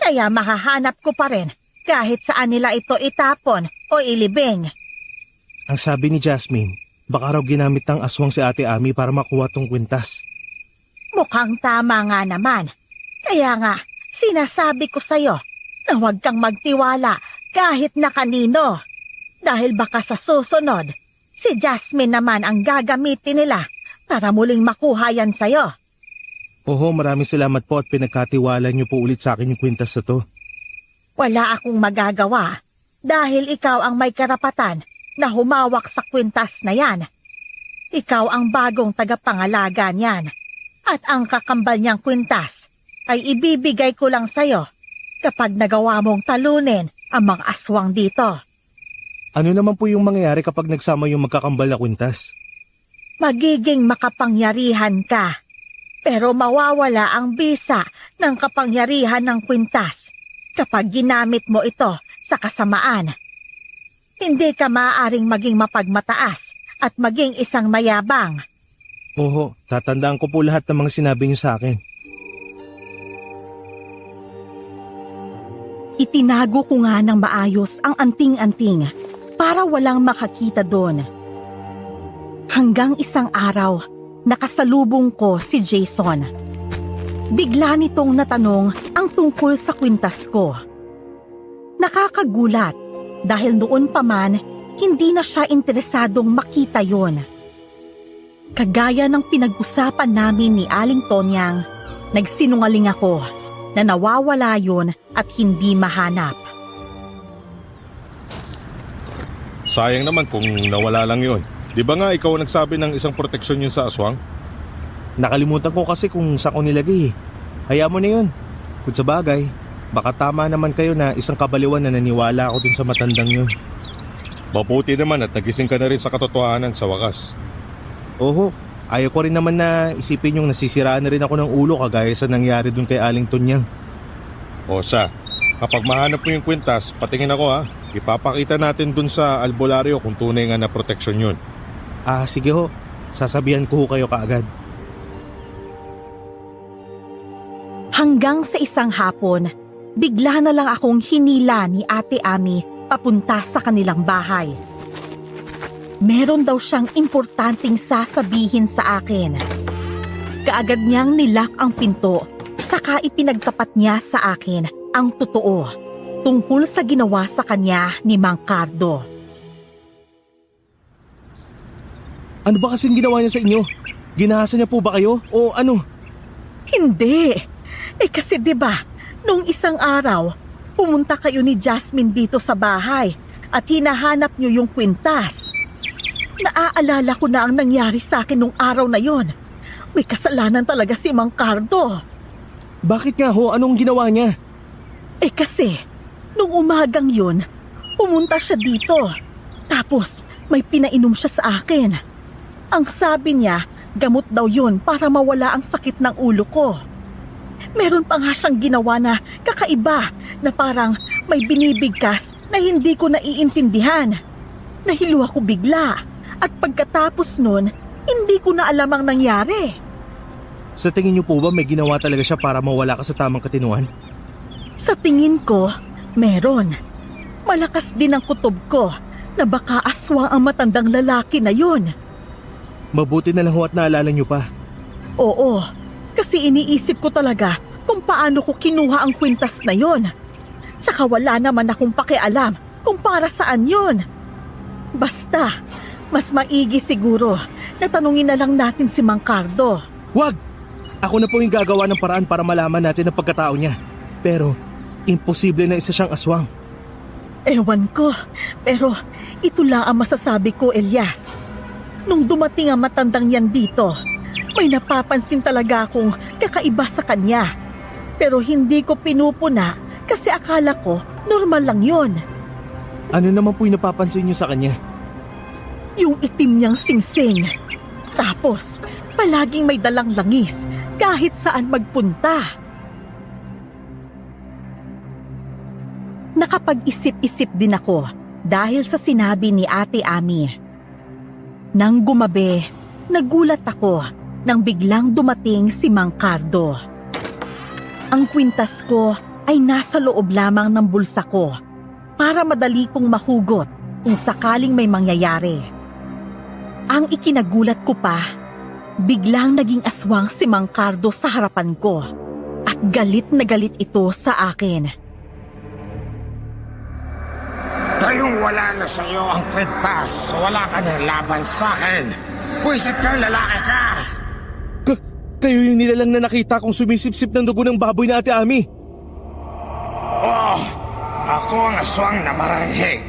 Speaker 2: kaya mahahanap ko pa rin kahit saan nila ito itapon o ilibing.
Speaker 4: Ang sabi ni Jasmine, baka raw ginamit ng aswang si Ate Ami para makuha tong kwintas.
Speaker 2: Mukhang tama nga naman. Kaya nga, sinasabi ko sa'yo na huwag kang magtiwala kahit na kanino. Dahil baka sa susunod, si Jasmine naman ang gagamitin nila para muling makuha yan sa'yo.
Speaker 4: Oo, maraming salamat po at pinagkatiwala niyo po ulit sa akin yung kwintas na to.
Speaker 2: Wala akong magagawa dahil ikaw ang may karapatan na humawak sa kwintas na yan. Ikaw ang bagong tagapangalaga niyan at ang kakambal niyang kwintas ay ibibigay ko lang sa'yo kapag nagawa mong talunin ang mga aswang dito.
Speaker 4: Ano naman po yung mangyayari kapag nagsama yung magkakambal na kwintas?
Speaker 2: Magiging makapangyarihan ka, pero mawawala ang bisa ng kapangyarihan ng kwintas kapag ginamit mo ito sa kasamaan. Hindi ka maaaring maging mapagmataas at maging isang mayabang.
Speaker 4: Oo, tatandaan ko po lahat ng mga sinabi niyo sa akin.
Speaker 3: Itinago ko nga ng maayos ang anting-anting para walang makakita doon. Hanggang isang araw, nakasalubong ko si Jason. Bigla nitong natanong ang tungkol sa kwintas ko. Nakakagulat dahil noon pa man, hindi na siya interesadong makita yon. Kagaya ng pinag-usapan namin ni Aling Tonyang, nagsinungaling ako na nawawala yon at hindi mahanap.
Speaker 1: Sayang naman kung nawala lang yon. Di ba nga ikaw ang nagsabi ng isang proteksyon yun sa aswang?
Speaker 4: Nakalimutan ko kasi kung saan ko nilagay eh. Hayaan mo na yun. Kung sa bagay, baka tama naman kayo na isang kabaliwan na naniwala ako dun sa matandang yun.
Speaker 1: Mabuti naman at nagising ka na rin sa katotohanan sa wakas.
Speaker 4: Oo, ayaw ko rin naman na isipin yung nasisiraan na rin ako ng ulo kagaya sa nangyari dun kay Aling Tonyang.
Speaker 1: O siya, kapag mahanap mo yung kwintas, patingin ako ha. Ipapakita natin dun sa albularyo kung tunay nga na proteksyon yun.
Speaker 4: Ah, sige ho. Sasabihan ko ho kayo kaagad.
Speaker 3: Hanggang sa isang hapon, bigla na lang akong hinila ni Ate Ami papunta sa kanilang bahay. Meron daw siyang importanteng sasabihin sa akin. Kaagad niyang nilak ang pinto, saka ipinagtapat niya sa akin ang totoo tungkol sa ginawa sa kanya ni Mang Cardo.
Speaker 4: Ano ba kasing ginawa niya sa inyo? Ginahasa niya po ba kayo? O ano?
Speaker 3: Hindi. Kasi 'di ba, nung isang araw, pumunta kayo ni Jasmine dito sa bahay at hinahanap niyo yung kwintas. Naaalala ko na ang nangyari sa akin nung araw na yon. May kasalanan talaga si Mang Cardo.
Speaker 4: Bakit nga ho? Anong ginawa niya?
Speaker 3: Kasi, nung umagang yun, pumunta siya dito. Tapos, may pinainom siya sa akin. Ang sabi niya, gamot daw yun para mawala ang sakit ng ulo ko. Meron pa nga siyang ginawa na kakaiba na parang may binibigkas na hindi ko naiintindihan. Nahilo ako bigla at pagkatapos nun, hindi ko na alam ang nangyari.
Speaker 4: Sa tingin niyo po ba may ginawa talaga siya para mawala ka sa tamang katinuan?
Speaker 3: Sa tingin ko, meron. Malakas din ang kutob ko na baka aswang ang matandang lalaki na yun.
Speaker 4: Mabuti na lang ho at naalala niyo pa.
Speaker 3: Oo, kasi iniisip ko talaga kung paano ko kinuha ang kwintas na yon. Tsaka wala naman akong pakialam kung para saan yon. Basta, mas maigi siguro na tanungin na lang natin si Mang Cardo.
Speaker 4: Wag! Ako na po yung gagawa ng paraan para malaman natin ang pagkatao niya. Pero, imposible na isa siyang aswang.
Speaker 3: Ewan ko, pero ito lang ang masasabi ko, Elias. Nung dumating ang matandang yan dito, may napapansin talaga akong kakaiba sa kanya. Pero hindi ko pinupuna kasi akala ko normal lang yon.
Speaker 4: Ano naman po yung napapansin niyo sa kanya?
Speaker 3: Yung itim niyang singsing. Tapos, palaging may dalang langis kahit saan magpunta. Nakapag-isip-isip din ako dahil sa sinabi ni Ate Ami. Nang gumabi, nagulat ako nang biglang dumating si Mang Cardo. Ang kwintas ko ay nasa loob lamang ng bulsa ko para madali kong mahugot kung sakaling may mangyayari. Ang ikinagulat ko pa, biglang naging aswang si Mang Cardo sa harapan ko at galit na galit ito sa akin.
Speaker 1: Kayong wala na sa iyo ang kwintas. Wala ka ng laban sa akin. Pwisit kang lalaki ka.
Speaker 4: Kayo yung nilalang na nakita kong sumisipsip ng dugo ng baboy na Ate Ami.
Speaker 1: Oh, ako ang aswang na maranhig.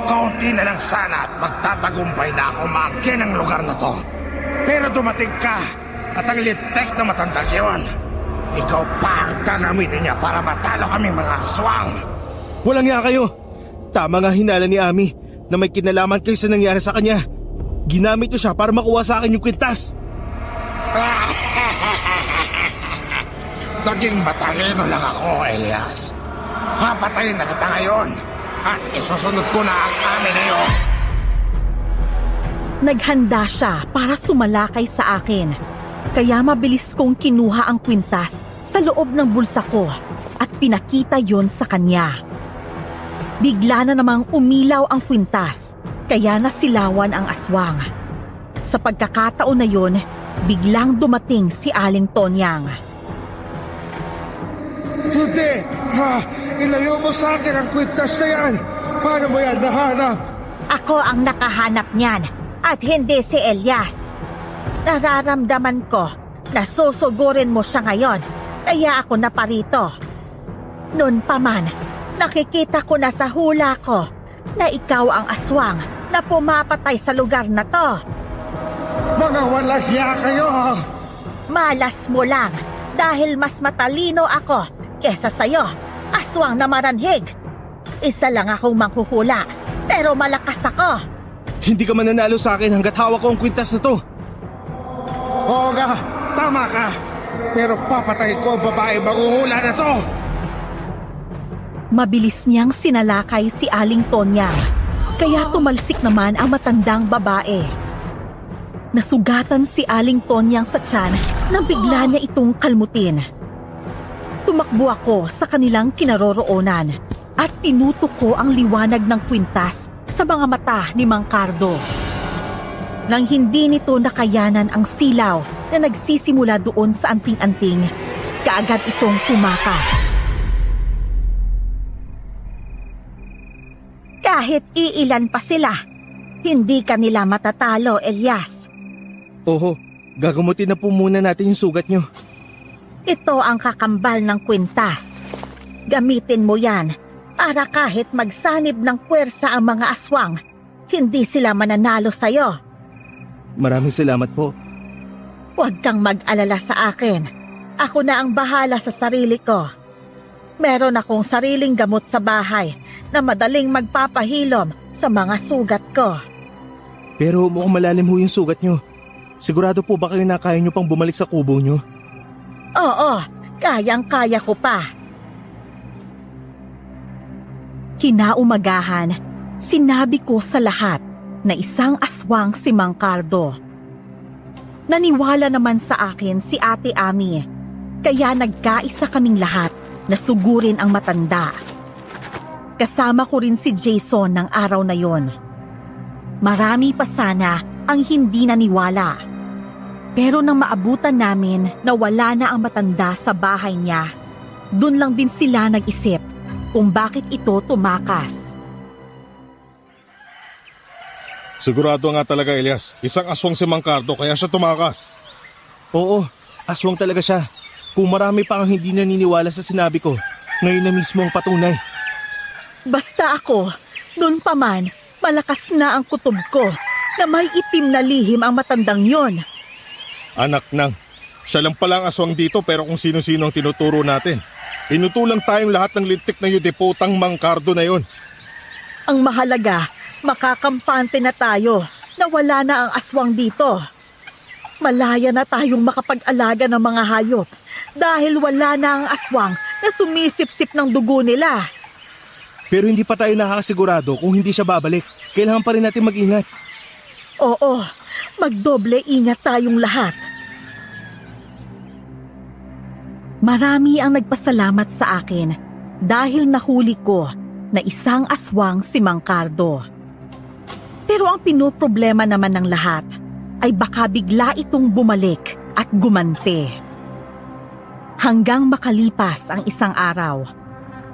Speaker 1: Kaunti na lang sana at magtatagumpay na ako maangkin ang lugar na to. Pero dumating ka at ang litek na matandang yun. Ikaw pa ang gagamitin niya para matalo kami mga aswang.
Speaker 4: Walang nga kayo. Tama nga hinala ni Ami na may kinalaman kayo sa nangyari sa kanya. Ginamit niyo siya para makuha sa akin yung kwintas.
Speaker 1: Naging matalino lang ako, Elias. Papatayin na kita ngayon at isusunod ko na ang amin na yun.
Speaker 3: Naghanda siya para sumalakay sa akin. Kaya mabilis kong kinuha ang kwintas sa loob ng bulsa ko at pinakita yon sa kanya. Bigla na namang umilaw ang kwintas, kaya nasilawan ang aswang. Sa pagkakataon na yon, biglang dumating si Aling Tonyang.
Speaker 1: Hindi! Ilayo mo sa akin ang kwintas na yan! Paano mo yan nahanap?
Speaker 2: Ako ang nakahanap niyan at hindi si Elias. Nararamdaman ko na susugurin mo siya ngayon, kaya ako naparito. Noon pa man, nakikita ko na sa hula ko na ikaw ang aswang na pumapatay sa lugar na to.
Speaker 1: Mga walang hiya kayo!
Speaker 2: Malas mo lang dahil mas matalino ako kesa sa'yo, aswang na maranhig. Isa lang akong manghuhula, pero malakas ako.
Speaker 4: Hindi ka mananalo sa akin hanggat hawak ko ang kwintas na to.
Speaker 1: Oo nga, tama ka. Pero papatay ko ang babae manghuhula na to.
Speaker 3: Mabilis niyang sinalakay si Aling Tonyang, kaya tumalsik naman ang matandang babae. Nasugatan si Aling Tonyang sa tiyan nang bigla niya itong kalmutin. Tumakbo ako sa kanilang kinaroroonan at tinutok ko ang liwanag ng kwintas sa mga mata ni Mang Cardo. Nang hindi nito nakayanan ang silaw na nagsisimula doon sa anting-anting, kaagad itong tumakas.
Speaker 2: Kahit iilan pa sila, hindi ka nila matatalo, Elias.
Speaker 4: Oho, gagamutin na po muna natin yung sugat nyo.
Speaker 2: Ito ang kakambal ng kwintas. Gamitin mo yan para kahit magsanib ng puwersa ang mga aswang, hindi sila mananalo sa'yo.
Speaker 4: Maraming salamat po.
Speaker 2: Huwag kang mag-alala sa akin. Ako na ang bahala sa sarili ko. Meron akong sariling gamot sa bahay na madaling magpapahilom sa mga sugat ko.
Speaker 4: Pero mukhang malalim ho yung sugat nyo. Sigurado po ba kayo na kaya nyo pang bumalik sa kubo nyo?
Speaker 2: Oo, kayang-kaya ko pa.
Speaker 3: Kinaumagahan, sinabi ko sa lahat na isang aswang si Mang Cardo. Naniwala naman sa akin si Ate Ami, kaya nagkaisa kaming lahat na sugurin ang matanda. Kasama ko rin si Jason ng araw na yon. Marami pa sana ang hindi naniwala. Pero nang maabutan namin na wala na ang matanda sa bahay niya, dun lang din sila nag-isip kung bakit ito tumakas.
Speaker 1: Sigurado nga talaga, Elias. Isang aswang si Mang Cardo kaya siya tumakas.
Speaker 4: Oo, aswang talaga siya. Kung marami pa ang hindi naniniwala sa sinabi ko, ngayon na mismo ang patunay.
Speaker 3: Basta ako, noon pa man, malakas na ang kutob ko na may itim na lihim ang matandang yon.
Speaker 1: Anak nang, siya lang pala ang aswang dito pero kung sino-sino ang tinuturo natin. Inutulang tayong lahat ng lintik na yudiputang Mangkardo na yon.
Speaker 2: Ang mahalaga, makakampante na tayo na wala na ang aswang dito. Malaya na tayong makapag-alaga ng mga hayop dahil wala na ang aswang na sumisip-sip ng dugo nila.
Speaker 4: Pero hindi pa tayo nakakasigurado kung hindi siya babalik. Kailangan pa rin natin mag-ingat.
Speaker 2: Oo, magdoble ingat tayong lahat.
Speaker 3: Marami ang nagpasalamat sa akin dahil nahuli ko na isang aswang si Mangkardo. Pero ang pinoproblema naman ng lahat ay baka bigla itong bumalik at gumante. Hanggang makalipas ang isang araw,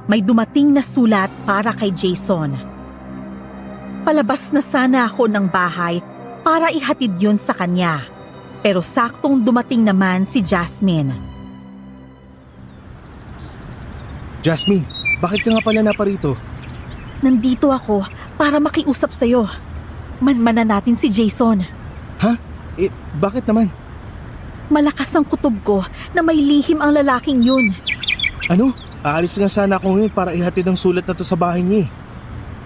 Speaker 3: may dumating na sulat para kay Jason. Palabas na sana ako ng bahay para ihatid yun sa kanya. Pero saktong dumating naman si Jasmine.
Speaker 4: Jasmine, bakit ka nga pala naparito?
Speaker 3: Nandito ako para makiusap sa'yo. Manmanan natin si Jason.
Speaker 4: Ha? Bakit naman?
Speaker 3: Malakas ang kutob ko na may lihim ang lalaking yun.
Speaker 4: Ano? Aalis nga sana ako ngayon para ihatid ang sulat na to sa bahay niya.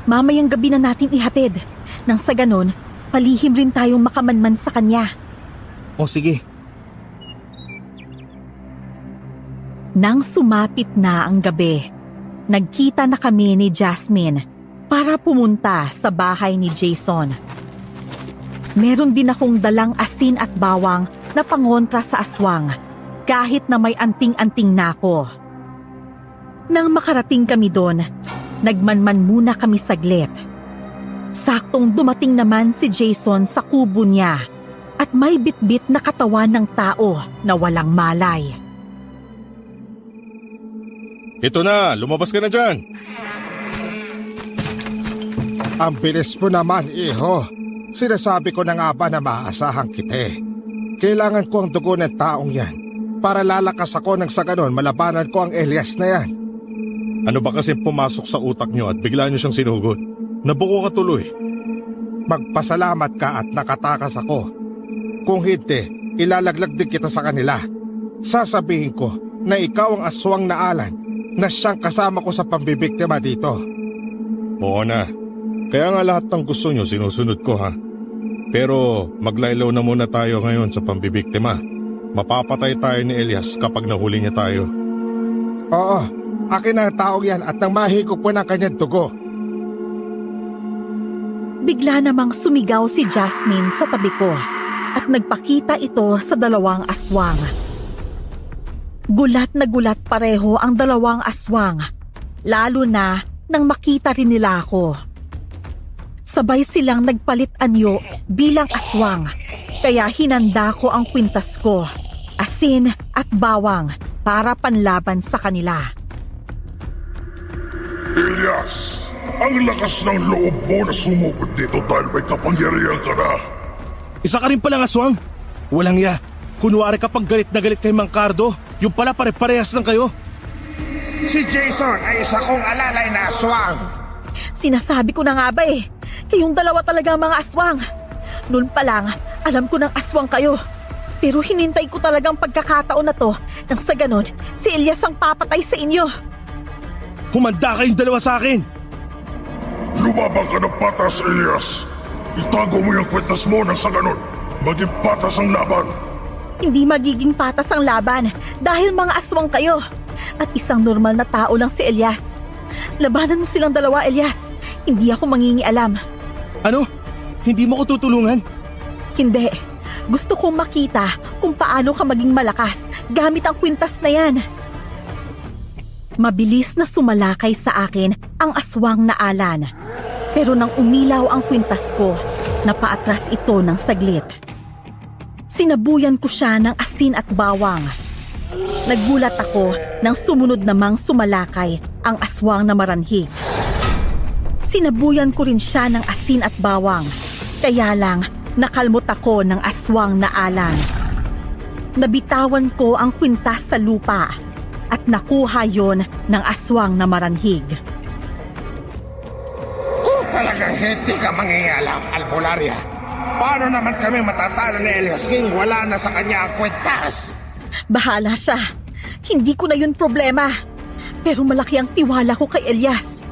Speaker 3: Mamayang gabi na natin ihatid. Nang sa ganon, palihim rin tayong makamanman sa kanya.
Speaker 4: O sige.
Speaker 3: Nang sumapit na ang gabi, nagkita na kami ni Jasmine para pumunta sa bahay ni Jason. Meron din akong dalang asin at bawang na pangontra sa aswang kahit na may anting-anting na ako. Nang makarating kami doon, nagmanman muna kami saglit. Saktong dumating naman si Jason sa kubo niya at may bitbit na katawan ng tao na walang malay.
Speaker 1: Ito na, lumabas ka na dyan. Ang bilis mo naman, iho. Sinasabi ko na nga ba na maaasahan kita. Kailangan ko ang dugo ng taong yan para lalakas ako nang sa ganon malabanan ko ang Elias na yan. Ano ba kasi pumasok sa utak nyo at bigla nyo siyang sinugot? Nabuko ka tuloy. Magpasalamat ka at nakatakas ako. Kung hindi, ilalaglag din kita sa kanila. Sasabihin ko na ikaw ang aswang na Alan na siyang kasama ko sa pambibiktima dito. Oo na. Kaya nga lahat ng gusto nyo sinusunod ko ha. Pero maglaylaw na muna tayo ngayon sa pambibiktima. Mapapatay tayo ni Elias kapag nahuli niya tayo. Oo, akin ang taong yan at nang mahigop ko ng kanyang dugo.
Speaker 3: Bigla namang sumigaw si Jasmine sa tabi ko at nagpakita ito sa dalawang aswang. Gulat na gulat pareho ang dalawang aswang, lalo na nang makita rin nila ako. Sabay silang nagpalit anyo bilang aswang, kaya hinanda ko ang kwintas ko, asin at bawang para panlaban sa kanila.
Speaker 5: Elias, ang lakas ng loob mo na sumugod dito dahil may kapangyarihan ka na.
Speaker 4: Isa ka rin palang aswang. Walang ya. Kunwari kapag galit na galit kay Mangkardo, yung pala pare-parehas lang kayo.
Speaker 1: Si Jason ay isa kong alalay na aswang.
Speaker 3: Sinasabi ko na nga ba eh, kayong dalawa talaga mga aswang. Noon pa lang, alam ko ng aswang kayo. Pero hinintay ko talagang pagkakataon na to nang sa ganon, si Elias ang papatay sa inyo.
Speaker 4: Humanda kayong dalawa sa akin.
Speaker 5: Lumabang ka ng patas, Elias. Itago mo yung kwentas mo nang sa ganon. Maging patas ang laban.
Speaker 3: Hindi magiging patas ang laban dahil mga aswang kayo. At isang normal na tao lang si Elias. Labanan mo silang dalawa, Elias. Hindi ako mangingialam.
Speaker 4: Ano? Hindi mo ko tutulungan?
Speaker 3: Hindi. Gusto kong makita kung paano ka maging malakas gamit ang kwintas na yan. Mabilis na sumalakay sa akin ang aswang na Alan. Pero nang umilaw ang kwintas ko, napaatras ito ng saglit. Sinabuyan ko siya ng asin at bawang. Naggulat ako nang sumunod namang sumalakay ang aswang na maranhig. Sinabuyan ko rin siya ng asin at bawang. Kaya lang, nakalmot ako ng aswang na Alan. Nabitawan ko ang kwintas sa lupa at nakuha yon ng aswang na maranhig.
Speaker 1: Kung talagang hindi ka mangingialam, Albularia, paano naman kami matatalo ni Elias King wala na sa kanya ang kwentas?
Speaker 3: Bahala siya. Hindi ko na yun problema. Pero malaki ang tiwala ko kay Elias.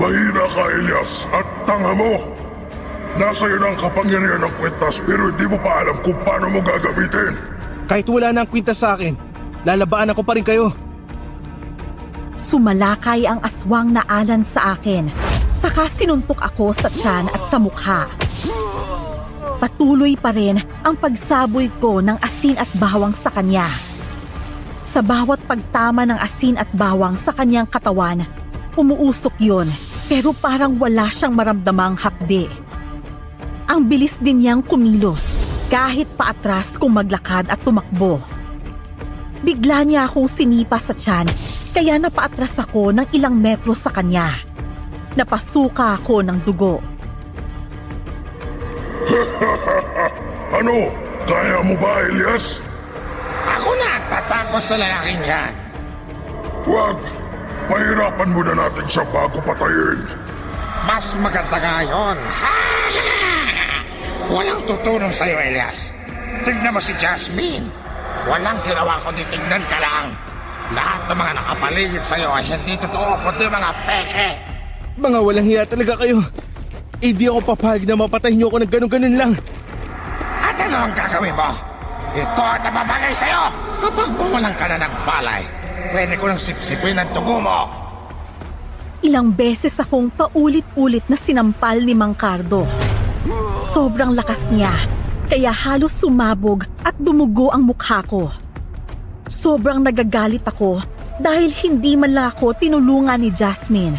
Speaker 5: Mahina ka, Elias, at tanga mo. Nasa iyo na ang kapangyarihan ng kwintas pero hindi mo pa alam kung paano mo gagamitin.
Speaker 4: Kahit wala na ang kwintas sa akin, lalabaan ako pa rin kayo.
Speaker 3: Sumalakay ang aswang na alan sa akin. Saka sinuntok ako sa tiyan at sa mukha. Patuloy pa rin ang pagsaboy ko ng asin at bawang sa kanya. Sa bawat pagtama ng asin at bawang sa kanyang katawan, umuusok yun pero parang wala siyang maramdamang hapdi. Ang bilis din niyang kumilos kahit paatras kung maglakad at tumakbo. Bigla niya akong sinipa sa tiyan kaya napaatras ako ng ilang metro sa kanya. Napasuka ako ng dugo.
Speaker 5: Ano? Kaya mo ba, Elias?
Speaker 6: Ako na ang tatakos sa lalaking yan.
Speaker 5: Wag! Pahirapan muna natin siya bago patayin.
Speaker 6: Mas maganda nga yun. Walang tutulong sa'yo, Elias. Tignan mo si Jasmine. Walang ginawa kundi tignan ka lang. Lahat ng mga nakapaligid sa'yo ay hindi totoo kundi mga peke.
Speaker 4: Mga walang hiya talaga kayo. Hindi ako papayag na mapatay niyo ako ng ganun-ganun lang.
Speaker 6: At ano ang gagawin mo? Ito ang nababagay sa'yo. Kapag bumulang ka na ng palay, pwede ko nang sipsipin ang tugo mo.
Speaker 3: Ilang beses akong paulit-ulit na sinampal ni Mang Cardo. Sobrang lakas niya, kaya halos sumabog at dumugo ang mukha ko. Sobrang nagagalit ako dahil hindi man lang ako tinulungan ni Jasmine.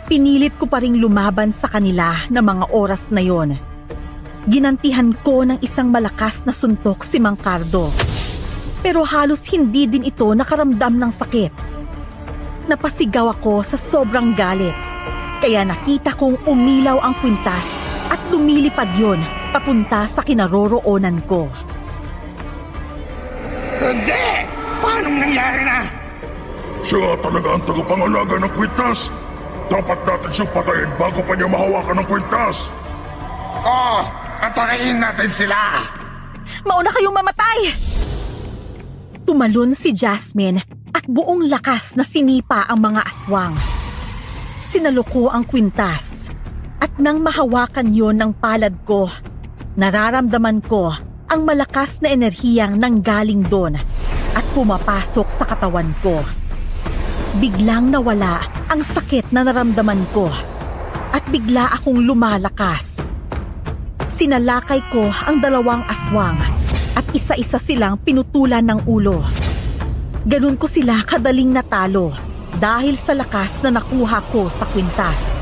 Speaker 3: Pinilit ko pa ring lumaban sa kanila na mga oras na yon. Ginantihan ko ng isang malakas na suntok si Mang Cardo. Pero halos hindi din ito nakaramdam ng sakit. Napasigaw ako sa sobrang galit. Kaya nakita kong umilaw ang kwintas at lumilipad yon papunta sa kinaroroonan ko.
Speaker 6: Hindi! Paano nangyari na?
Speaker 5: Siya nga talaga ang tagapangalaga ng kwintas. Dapat natin siyang patayin bago pa niya mahawakan ng kwintas.
Speaker 6: Oh, patayin natin sila.
Speaker 3: Mauna kayong mamatay! Tumalon si Jasmine at buong lakas na sinipa ang mga aswang. Sinaloko ang kwintas at nang mahawakan yon ng palad ko, nararamdaman ko ang malakas na enerhiyang nanggaling doon at pumapasok sa katawan ko. Biglang nawala ang sakit na naramdaman ko at bigla akong lumalakas. Sinalakay ko ang dalawang aswang at isa-isa silang pinutulan ng ulo. Ganun ko sila kadaling natalo dahil sa lakas na nakuha ko sa kwintas.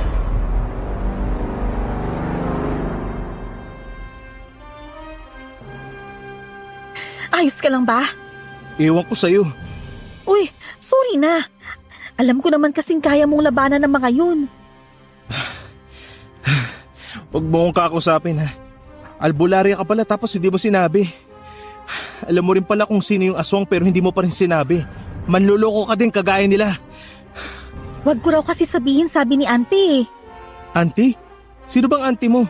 Speaker 3: Ayos ka lang ba?
Speaker 4: Ewan ko sa'yo.
Speaker 3: Uy, sorry na. Alam ko naman kasing kaya mong labanan ng mga yun.
Speaker 4: Huwag mo akong kakausapin ha. Albularya ka pala tapos hindi mo sinabi. Alam mo rin pala kung sino yung aswang pero hindi mo pa rin sinabi. Manluloko ka din kagaya nila.
Speaker 3: Wag ko raw kasi sabihin, sabi ni Auntie.
Speaker 4: Auntie? Sino bang auntie mo?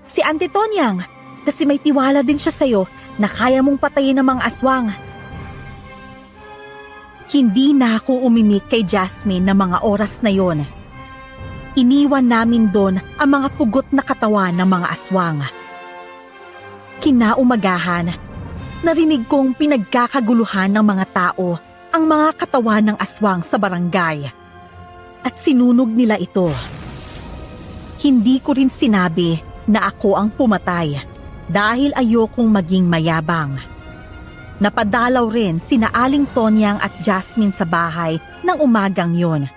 Speaker 3: Si Auntie Tonyang. Kasi may tiwala din siya sa'yo na kaya mong patayin ng mga aswang. Hindi na ako umimik kay Jasmine na mga oras na yon. Iniwan namin doon ang mga pugot na katawan ng mga aswang. Kinaumagahan, narinig kong pinagkakaguluhan ng mga tao ang mga katawan ng aswang sa barangay. At sinunog nila ito. Hindi ko rin sinabi na ako ang pumatay dahil ayokong maging mayabang. Napadalaw rin sina Aling Tonyang at Jasmine sa bahay ng umagang yon.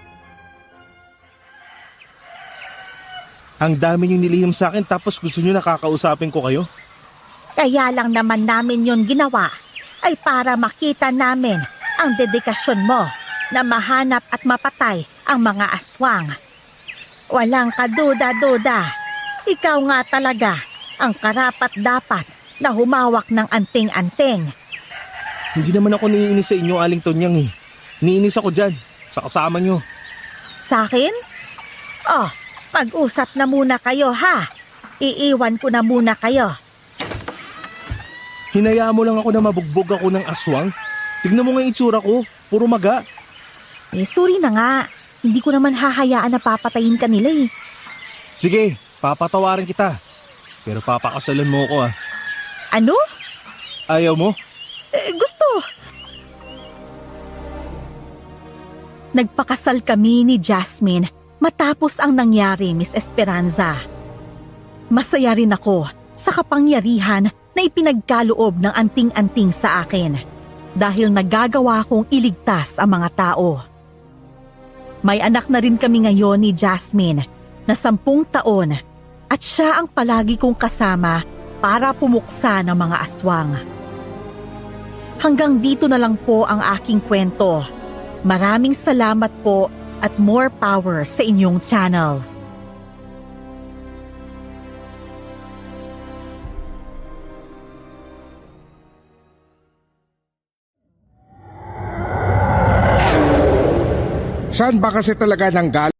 Speaker 4: Ang dami niyong nilihim sa akin tapos gusto niyo nakakausapin ko kayo?
Speaker 2: Kaya lang naman namin yon ginawa ay para makita namin ang dedikasyon mo na mahanap at mapatay ang mga aswang. Walang kaduda-duda. Ikaw nga talaga ang karapat-dapat na humawak ng anting-anting.
Speaker 4: Hindi naman ako niinis sa inyo, Aling Tonyang eh. Niinis ako dyan, sa kasama niyo.
Speaker 2: Sa akin? Oh, mag-usap na muna kayo ha. Iiwan ko na muna kayo.
Speaker 4: Hinayaan mo lang ako na mabugbog ako ng aswang? Tignan mo nga yung itsura ko. Puro maga.
Speaker 2: Sorry na nga. Hindi ko naman hahayaan na papatayin ka nila eh.
Speaker 4: Sige, papatawarin kita. Pero papakasalan mo ako
Speaker 2: Ano?
Speaker 4: Ayaw mo?
Speaker 2: Gusto. Nagpakasal kami ni Jasmine matapos ang nangyari, Miss Esperanza. Masaya rin ako sa kapangyarihan na ipinagkaloob ng anting-anting sa akin dahil nagagawa kong iligtas ang mga tao. May anak na rin kami ngayon ni Jasmine na 10 taon at siya ang palagi kong kasama para pumuksa ng mga aswang. Hanggang dito na lang po ang aking kwento. Maraming salamat po at more power sa inyong channel.
Speaker 1: Saan ba kasi talaga nanggaling